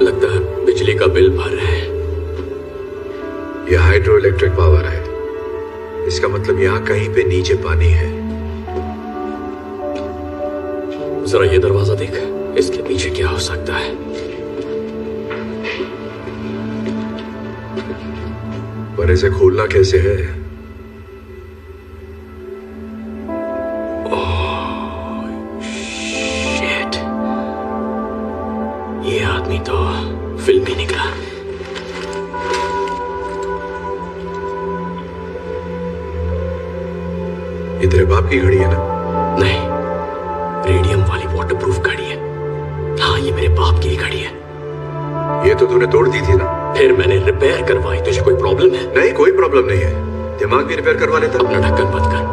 लगता है बिजली का बिल भर रहे हैं। यह हाइड्रो इलेक्ट्रिक पावर है। इसका मतलब यहाँ कहीं पे नीचे पानी है। जरा ये दरवाजा देख, इसके पीछे क्या हो सकता है? पर इसे खोलना कैसे है? शिट, ये आदमी तो फिल्मी निकला। ये तेरे बाप की घड़ी है ना? नहीं, रेडियम वाली वाटरप्रूफ घड़ी है। हाँ, ये मेरे बाप की ही घड़ी है। ये तो तूने तोड़ दी थी ना? फिर मैंने रिपेयर करवाई। तुझे कोई प्रॉब्लम है? नहीं, कोई प्रॉब्लम नहीं है। दिमाग भी रिपेयर करवा लेता। अपना ढक्कन बंद कर।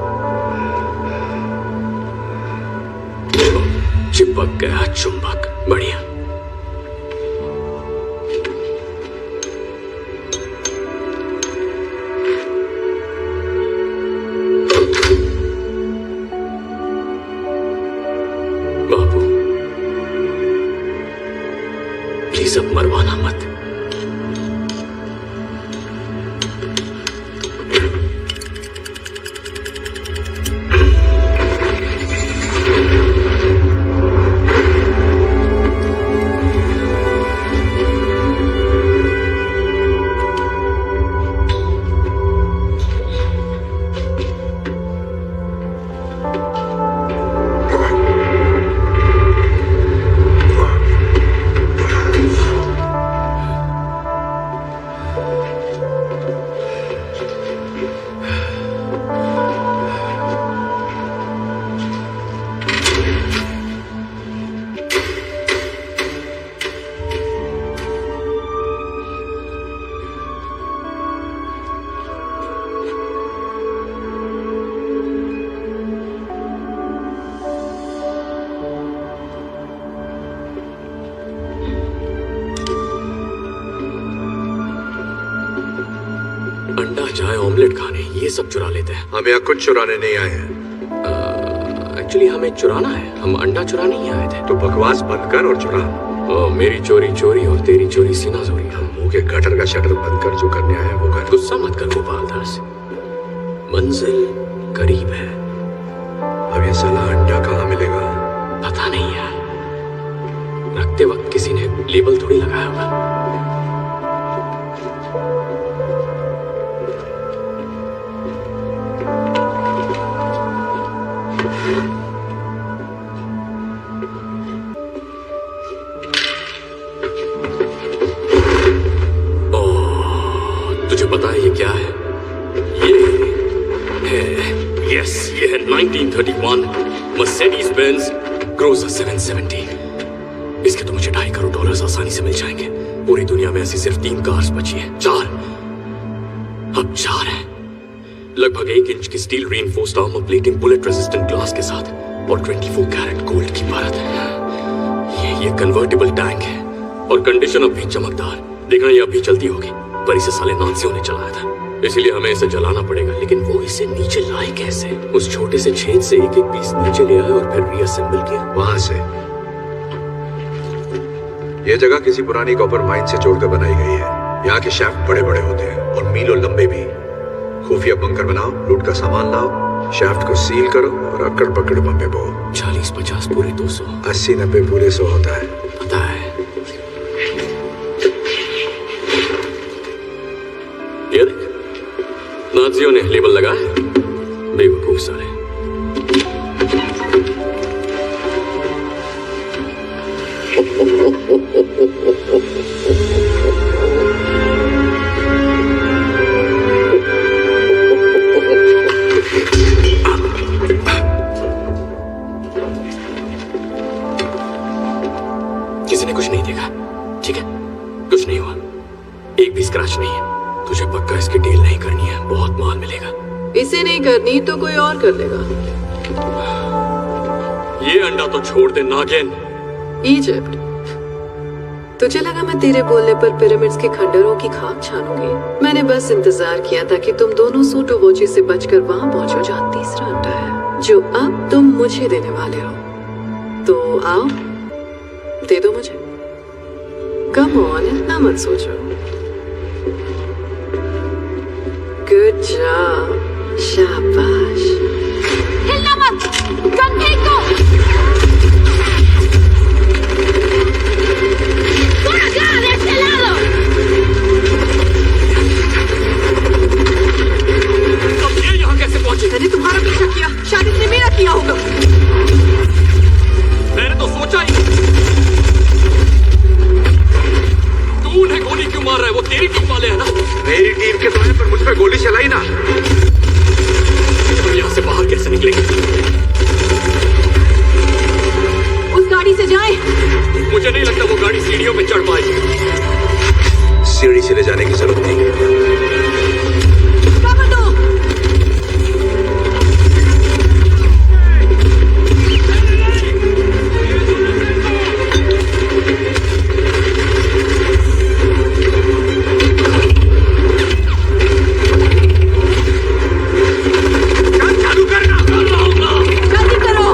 चिपक गया चुंबक। बढ़िया। बाबू, प्लीज अब मरवाना मत। अंडा चाय ऑमलेट खाने ये सब चुरा लेते हैं। हम यहाँ कुछ चुराने नहीं आए हैं। एक्चुअली हमें चुराना है, हम अंडा चुराने ही आए थे। तो बकवास बंद कर और चुरा। मेरी चोरी चोरी और तेरी चोरी सीना चोरी। हम मुंह के गटर का शटर बंद कर, जो करने आए हैं वो कर। गुस्सा मत कर गोपाल दास, मंजिल करीब है। अब ये साला अंडा कहाँ मिलेगा? पता नहीं यार, रखते वक्त किसी ने लेबल थोड़ी लगाया होगा। तुझे पता है ये क्या है? ये है 1931 मर्सिडीज बेंज क्रूजर 770। इसके तो मुझे $2.5 करोड़ आसानी से मिल जाएंगे। पूरी दुनिया में ऐसी सिर्फ 3 कार्स बची हैं। 4, अब 4 हैं। लगभग 1 इंच की steel reinforced armour plating, bullet resistant glass के साथ, और 24 कैरेट गोल्ड की परत है। ये कन्वर्टेबल टैंक है और कंडीशन अब भी चमकदार। देखना ये अब भी चलती होगी, पर इसे साले नाज़ियों ने चलाया था, इसलिए हमें इसे जलाना पड़ेगा। लेकिन वो इसे नीचे लाए कैसे? उस छोटे से छेद से एक एक पीस नीचे ले आए और फिर रीअसेंबल किया। वहां से। यह जगह किसी पुरानी कॉपर माइन से जोड़कर बनाई गई है। यहाँ के शाफ्ट बड़े बड़े होते हैं और मीलों लंबे भी। खुफिया बंकर बनाओ, लूट का सामान लाओ, शाफ्ट को सील करो और अकड़ पकड़ बम्बे बो। 40-50 पूरे 200, 80-90 पूरे 100 होता है। पता है। ये देख, नाज़ियों ने लेबल लगाया है। बेवकूफ साले। किसी ने कुछ नहीं देखा, ठीक है? कुछ नहीं हुआ, एक भी स्क्रैच नहीं है। तुझे पक्का इसकी डील नहीं करनी है, बहुत माल मिलेगा। इसे नहीं करनी तो कोई और कर लेगा। ये अंडा तो छोड़ दे नागिन। इजिप्ट, तुझे लगा मैं तेरे बोलने पर पिरामिड्स के खंडरों की खाक छानूंगी? मैंने बस इंतजार किया था कि तुम दोनों सूटो वोची से बचकर वहां पहुंचो जहां तीसरा अंडा है, जो अब तुम मुझे देने वाले हो। तो आओ, दे दो मुझे। कम ऑन, इतना मत सोचो। गुड जॉब, शाबाश। हिलना मत, गन फेंको। ¡Por acá, de este lado! अब ये यहाँ कैसे पहुंचे? मैंने तुम्हारा पीछा किया, शायद इसने मेरा किया होगा। मैंने तो सोचा ही। तू उन्हें गोली क्यों मार रहा है? वो तेरी टीम वाले हैं ना? मेरी टीम के तो है, पर मुझ पर गोली चलाई ना। हम यहाँ से बाहर कैसे निकलेंगे? उस गाड़ी से जाएं। मुझे नहीं लगता वो गाड़ी सीढ़ियों पे चढ़ पाएगी। सीढ़ी से ले जाने की जरूरत नहीं। कवर दो। चालू करना। जल्दी करो।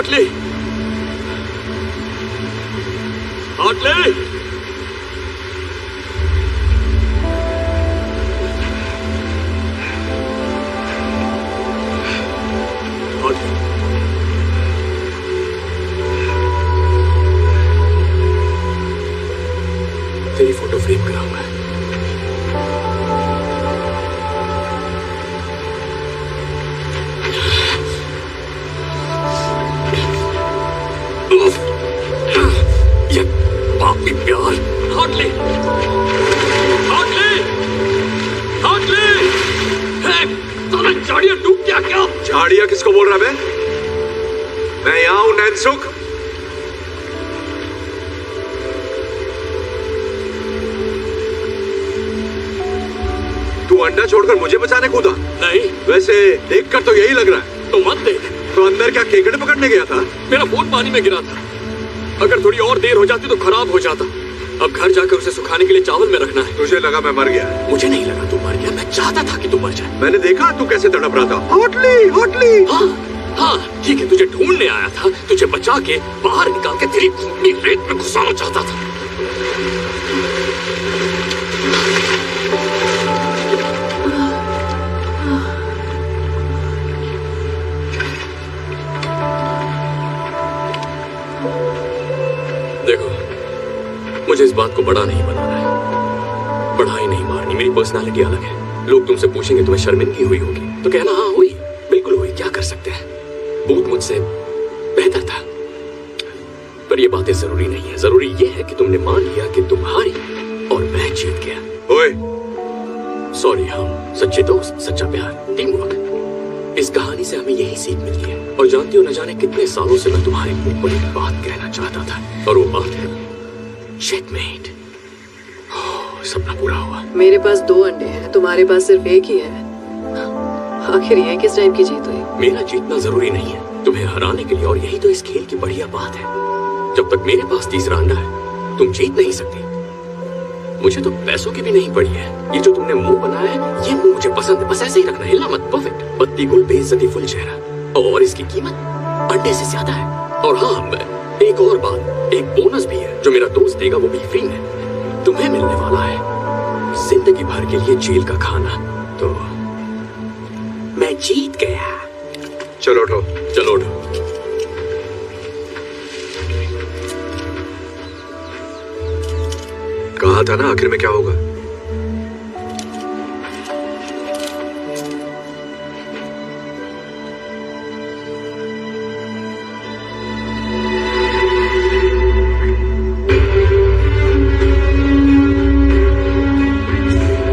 हार्टली, हार्टली, तेरी फोटो फ्रेम कराऊंगा। ये पापी प्यार। हार्टली, हार्टली, हार्टली, तूने झाड़ियां डूब गया क्या? झाड़िया किसको बोल रहा है? मैं यहाँ हूं नैनसुख। तू अंडा छोड़कर मुझे बचाने कूदा? नहीं। वैसे देखकर तो यही लग रहा है। तो मत देख। तो अंदर क्या केकड़े पकड़ने गया था? मेरा फोन पानी में गिरा था। अगर थोड़ी और देर हो जाती तो खराब हो जाता। अब घर जाकर उसे सुखाने के लिए चावल में रखना है। तुझे लगा मैं मर गया? मुझे नहीं लगा तू मर गया, मैं चाहता था कि तू मर जाए। मैंने देखा तू कैसे तड़प रहा था। Hotly, hotly. हाँ हाँ ठीक है, तुझे ढूंढने आया था, तुझे बचा के बाहर निकाल के तेरी खूनी रेत में घुसाना चाहता था। देखो, मुझे इस बात को बड़ा नहीं बनाना है, बढ़ाई नहीं मारनी। मेरी पर्सनालिटी अलग है। लोग तुमसे पूछेंगे तुम्हें शर्मिंदगी हुई होगी तो कहना हाँ हुई, बिल्कुल हुई, क्या कर सकते हैं। बूथ मुझसे बेहतर था, पर ये बातें जरूरी नहीं है। जरूरी ये है कि तुमने मान लिया कि तुम हारी और मैं जीत गया। ओए, सॉरी, हम सच्चे दोस्त, सच्चा प्यार, टीम वर्क। इस कहानी से हमें यही सीख मिलती है। और जानती हो, न जाने कितने सालों से मैं तुम्हारे मुंह पर एक बात कहना चाहता था, और वो बात है चेकमेट। सपना पूरा हुआ। मेरे पास 2 अंडे हैं, तुम्हारे पास सिर्फ एक ही है। आखिर ये किस टाइप की जीत हुई? मेरा जीतना जरूरी नहीं है तुम्हें हराने के लिए, और यही तो इस खेल की बढ़िया बात है। जब तक मेरे पास तीसरा अंडा है तुम जीत नहीं सकती। मुझे तो पैसों की भी नहीं पड़ी है। ये जो तुमने मुंह बनाया है, ये मुंह मुझे पसंद है। बस ऐसे ही रखना, हिलना मत। परफेक्ट। पत्ती गुल, बेइज्जती फुल चेहरा, और इसकी कीमत अंडे से ज्यादा है। और हाँ, एक और बात, एक बोनस भी है जो मेरा दोस्त देगा, वो भी फ्री में तुम्हें मिलने वाला है। जिंदगी भर के लिए जेल का खाना। तो मैं जीत गया। चलो उठो। चलो उठो। कहा था ना आखिर में क्या होगा।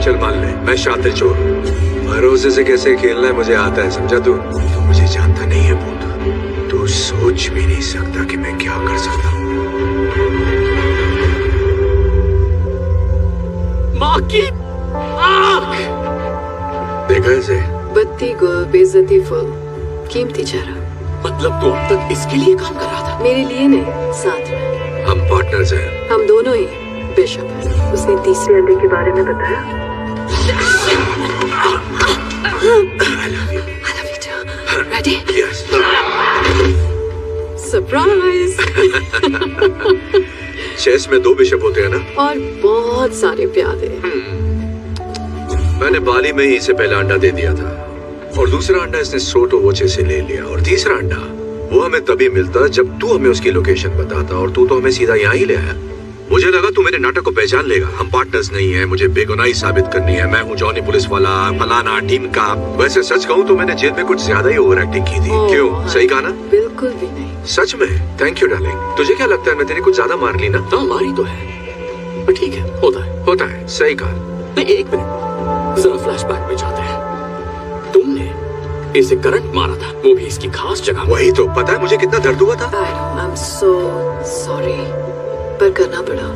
चल मान ले, मैं शातिर चोर हूं। भरोसे से कैसे खेलना है मुझे आता है, समझा तू? तू मुझे जानता नहीं है भूत। तू सोच भी नहीं सकता कि मैं क्या कर सकता हूं। माँ की आँख। देखा इसे? बत्ती गुल, बेइज्जती फुल, कीमती चेहरा। मतलब तू अब तक इसके लिए काम कर रहा था? मेरे लिए नहीं, साथ में। हम पार्टनर्स हैं। हम दोनों ही बिशप हैं। उसने तीसरे अंडे के बारे में बताया। I love you. I love you too. Ready? Yes. Surprise. Chess में 2 बिशप होते हैं ना? और बहुत सारे प्यादे। मैंने बाली में ही इसे पहला अंडा दे दिया था, और दूसरा अंडा इसने सोटो वोचे से ले लिया, और तीसरा अंडा वो हमें तभी मिलता जब तू हमें उसकी लोकेशन बताता, और तू तो हमें सीधा यहाँ ही ले आया। मुझे लगा तू मेरे नाटक को पहचान लेगा। हम पार्टनर्स नहीं है, मुझे बेगुनाही साबित करनी है। मैं हूँ जॉनी पुलिस वाला, फलाना टीम का। वैसे सच कहूँ तो मैंने जेल में कुछ ज्यादा ही ओवर एक्टिंग की थी। क्यों, सही कहा ना? बिल्कुल भी नहीं। सच में? Thank you darling. तुझे क्या लगता है मैं तेरी कुछ ज्यादा मार ली ना? हाँ, मारी तो है, पर ठीक है, होता है। होता है, सही कहा। नहीं, एक मिनट, जरा फ्लैशबैक में जाते हैं। तुमने इसे करंट मारा था, वो भी इसकी खास जगह। वही तो। पता है मुझे कितना दर्द हुआ था? I'm so sorry, पर करना पड़ा।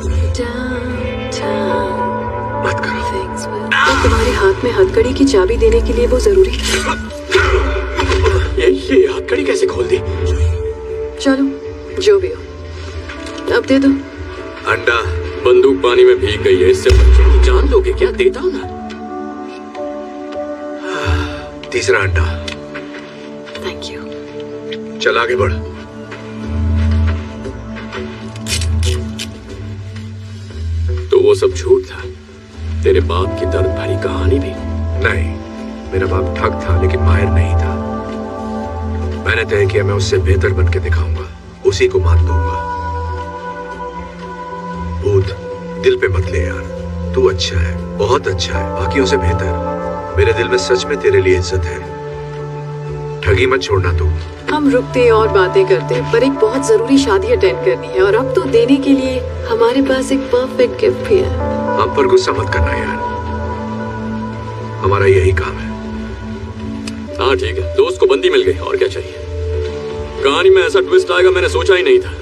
मत करो। तो तुम्हारे हाथ में हथकड़ी की चाबी देने के लिए वो जरूरी था। ये हथकड़ी कैसे खोल दी? चलो, जो भी हो, अब दे दो। अंडा। बंदूक पानी में भीग गई है, इससे बच्चे की जान लोगे क्या? देता हूं ना। तीसरा अंडा। Thank you. चल आगे बढ़। वो सब झूठ था? तेरे बाप की दर्द भरी कहानी भी? नहीं, मेरा बाप ठग था लेकिन माहिर नहीं था। मैंने तय किया मैं उससे बेहतर बन के दिखाऊंगा, उसी को मात दूंगा। भूत, दिल पे मत ले यार, तू अच्छा है, बहुत अच्छा है, बाकियों से बेहतर। मेरे दिल में सच में तेरे लिए इज्जत है। ठगी मत छोड़ना तू। हम रुकते और बातें करते, पर एक बहुत जरूरी शादी अटेंड करनी है और अब तो देने के लिए हमारे पास एक परफेक्ट गिफ्ट भी है। हम पर गुस्सा मत करना यार, हमारा यही काम है। हाँ ठीक है, दोस्त को बंदी मिल गई, और क्या चाहिए। कहानी में ऐसा ट्विस्ट आएगा मैंने सोचा ही नहीं था।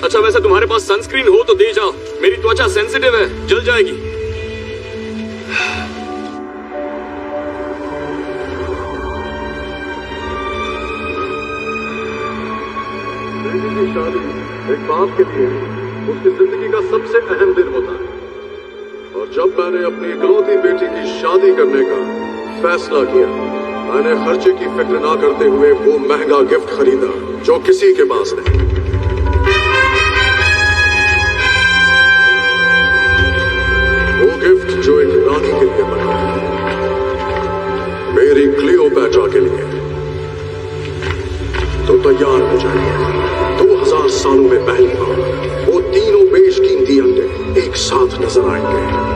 अच्छा वैसे तुम्हारे पास सनस्क्रीन हो तो दे जाओ, मेरी त्वचा सेंसिटिव है, जल जाएगी। बेटी की शादी एक बाप के लिए उसकी जिंदगी का सबसे अहम दिन होता है, और जब मैंने अपनी इकलौती बेटी की शादी करने का फैसला किया, मैंने खर्चे की फिक्र ना करते हुए वो महंगा गिफ्ट खरीदा जो किसी के पास नहीं। वो गिफ्ट जो एक रानी के लिए बना, मेरी क्लियोपैट्रा के लिए। तो तैयार हो जाइए, 2000 सालों में पहली बार वो तीनों बेशकीमती अंडे एक साथ नजर आएंगे।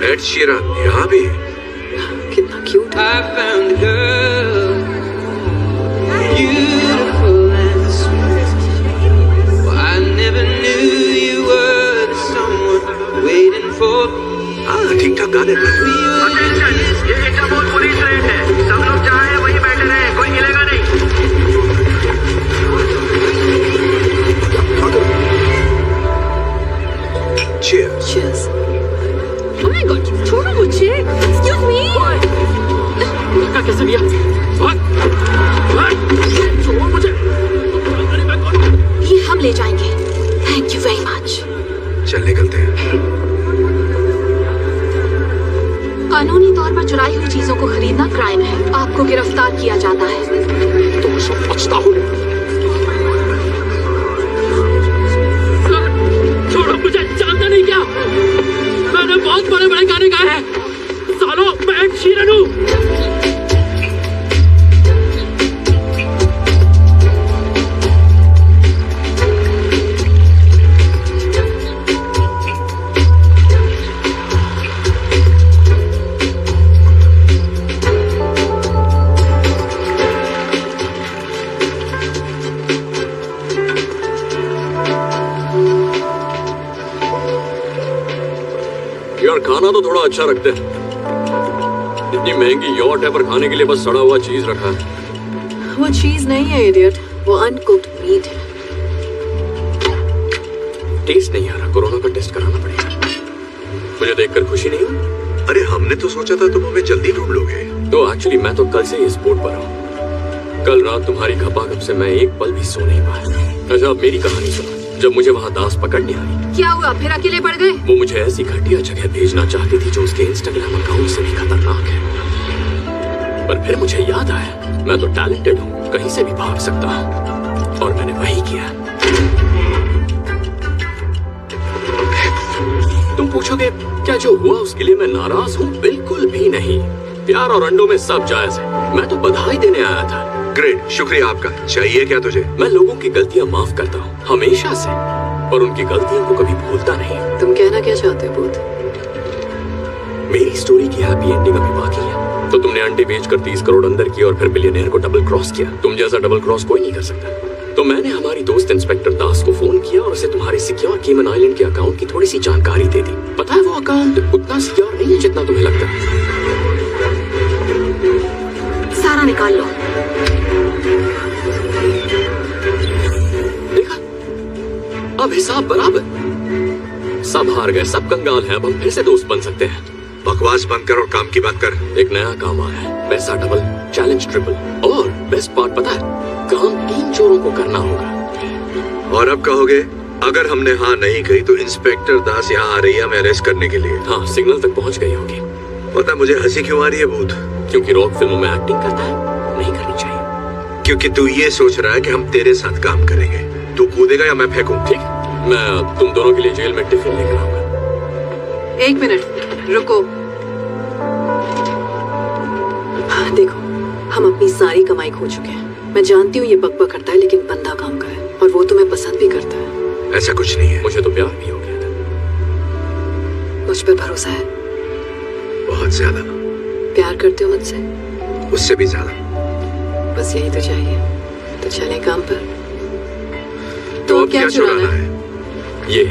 एड शीरन यहाँ भी? कितना क्यूट है। हाँ ठीक ठाक गाने। ये जम्मू पुलिस रेड है, सब लोग जहाँ हैं वहीं बैठे रहे, कोई हिलेगा नहीं। Cheers. Cheers. Oh my God, छोड़ो मुझे। Excuse me. धक्का कैसे दिया? छोड़ो मुझे। ये हम ले जाएंगे। Thank you very much. चल निकलते हैं। कानूनी तौर पर चुराई हुई चीजों को खरीदना क्राइम है, आपको गिरफ्तार किया जाता है। तुम सब बचता हो। छोड़ो मुझे, जानते नहीं क्या? मैंने बहुत बड़े बड़े गाने गाए हैं। सालों मैं एड शीरन हूँ। यार खाना तो थोड़ा अच्छा रखते हैं। इतनी महंगी यॉट है पर खाने के लिए बस सड़ा हुआ चीज रखा है। वो चीज नहीं है इडियट, वो अनकुक्ड मीट है। टेस्ट नहीं आ रहा, कोरोना का टेस्ट कराना पड़ेगा। मुझे देखकर खुशी नहीं हुई? अरे हमने तो सोचा था तुम हमें जल्दी ढूंढ लोगे। तो एक्चुअली मैं तो कल से ही इस बोर्ड पर हूँ। कल रात तुम्हारी खपाखप से मैं एक पल भी सो नहीं पाया। अच्छा अब मेरी कहानी सुनो। जब मुझे वहाँ दास पकड़ने आई, क्या हुआ, फिर अकेले पड़ गए? वो मुझे ऐसी घटिया जगह भेजना चाहती थी जो उसके इंस्टाग्राम अकाउंट से भी खतरनाक है। पर फिर मुझे याद आया मैं तो टैलेंटेड हूँ, कहीं से भी भाग सकता हूँ, और मैंने वही किया। तुम पूछोगे क्या जो हुआ उसके लिए मैं नाराज हूँ? बिल्कुल भी नहीं। प्यार और अंडों में सब जायज है। मैं तो बधाई देने आया था। ग्रेट, शुक्रिया आपका। चाहिए क्या तुझे? मैं लोगों की गलतियां माफ करता हूँ हमेशा से, और उनकी गलतियों को कभी भूलता नहीं। तुम कहना क्या चाहते हो बूथ? मेरी स्टोरी की हैप्पी एंडिंग अभी बाकी है। तो तुमने अंडे बेचकर 30 करोड़ अंदर किए और फिर बिलियनेयर को डबल क्रॉस किया। तुम जैसा डबल क्रॉस कोई नहीं कर सकता। तो मैंने हमारी दोस्त इंस्पेक्टर दास को फोन किया और उसे तुम्हारे सिक्योर केमन आइलैंड के अकाउंट की थोड़ी सी जानकारी दे दी। पता है वो अकाउंट उतना सिक्योर नहीं है जितना तुम्हें लगता है। सारा निकाल लो। देखा, अब हिसाब बराबर। सब हार गए, सब कंगाल हैं, अब हम फिर से दोस्त बन सकते हैं। बकवास बंद कर और काम की बात कर। एक नया काम आया है, पैसा डबल, चैलेंज ट्रिपल, और बेस्ट पार्ट पता है, काम 3 चोरों को करना होगा। और अब कहोगे अगर हमने हाँ नहीं कही तो इंस्पेक्टर दास यहाँ आ रही है हमें अरेस्ट करने के लिए। हाँ, सिग्नल तक पहुंच गई होगी। पता मुझे हंसी क्यों आ रही है भूत? क्योंकि रॉक फिल्मों में एक्टिंग करता है, नहीं करनी चाहिए। क्योंकि तू ये सोच रहा है कि हम तेरे साथ काम करेंगे। तू कूदेगा या मैं फेंकूं? ठीक, मैं तुम दोनों के लिए जेल में टिफिन लेकर आऊंगा। 1 मिनट रुको। हाँ देखो, हम अपनी सारी कमाई खो चुके हैं। मैं जानती हूँ ये बकबक करता है, लेकिन बंदा काम का है और वो तुम्हें पसंद भी करता है। ऐसा कुछ नहीं है। मुझे तो प्यार भी हो गया था। मुझ पर भरोसा है? बहुत ज्यादा। प्यार करते हो मुझसे? उससे भी ज्यादा। बस यही तो चाहिए। तो चले काम पर। तो अब क्या चुराना है? ये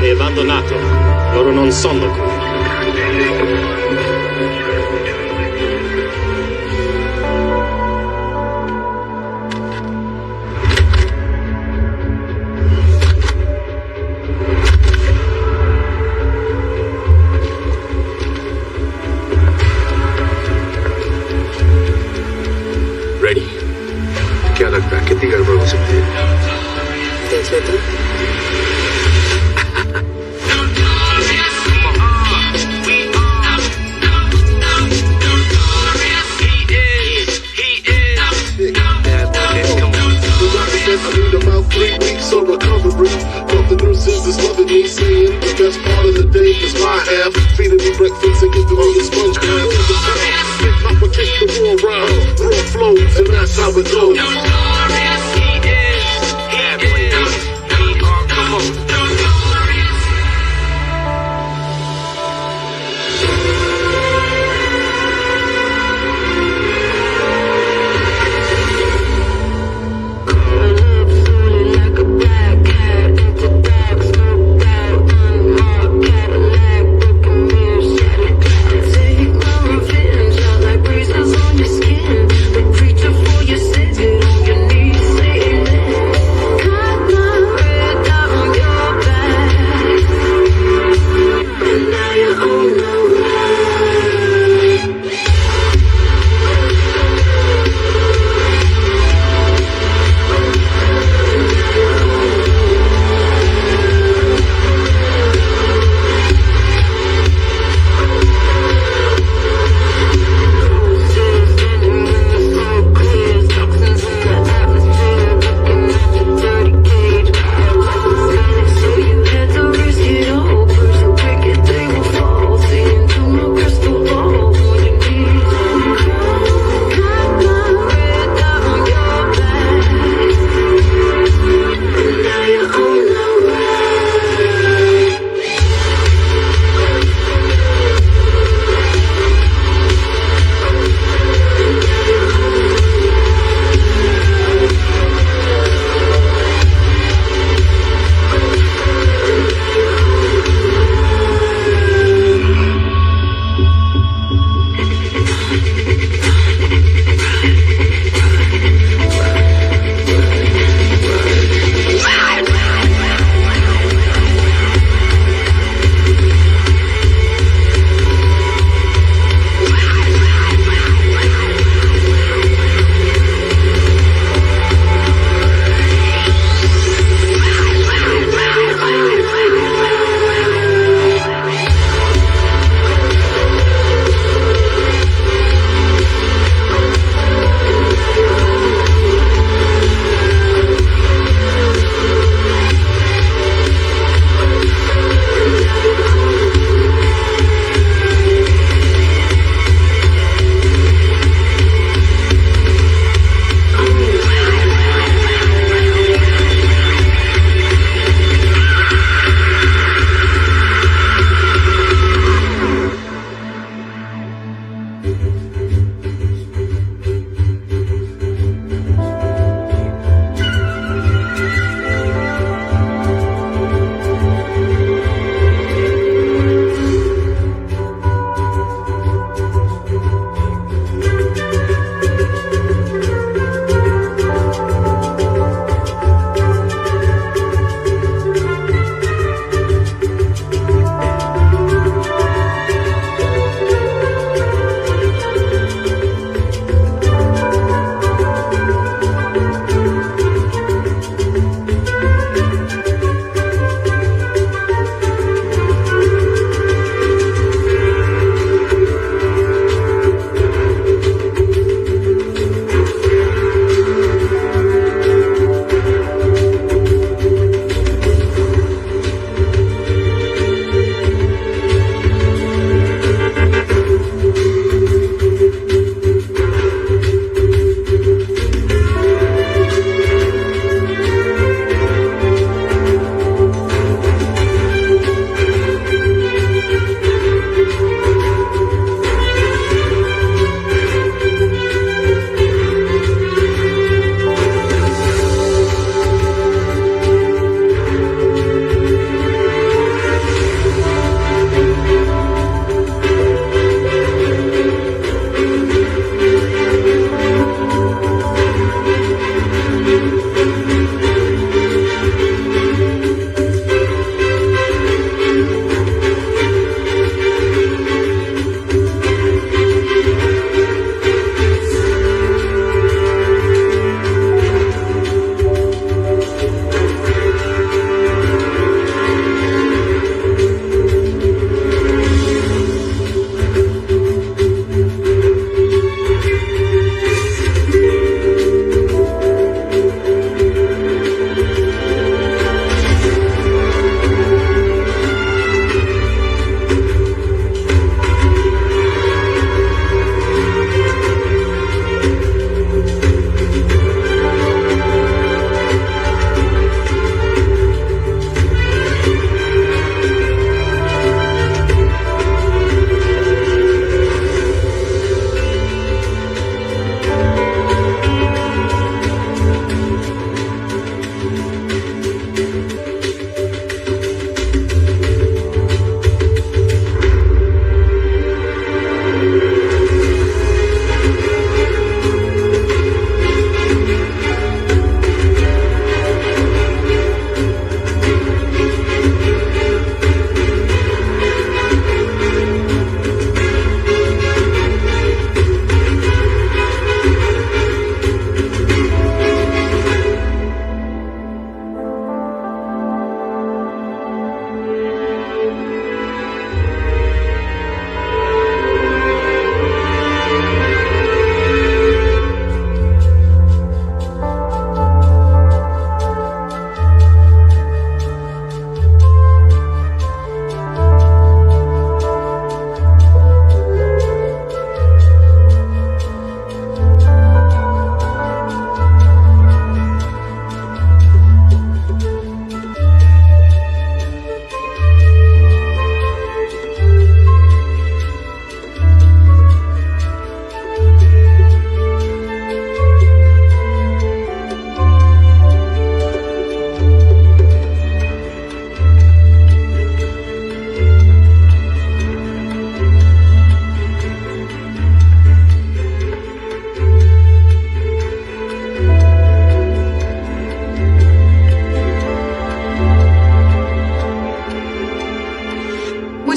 È abbandonato, loro non sono qui. Ready? क्या लगता है कितनी गड़बड़ हो सकती है? देख लेते। I need about 3 weeks of recovery. But the nurses is loving me, saying the best part of the day is my half. Feeding me breakfast and giving me a sponge bath. They complicate the war round, raw flows, and that's how it goes. Come on. Take my revenge, I like breezes on your skin. The preacher for your sins, it on your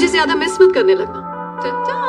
ज्यादा miss मत करने लगना।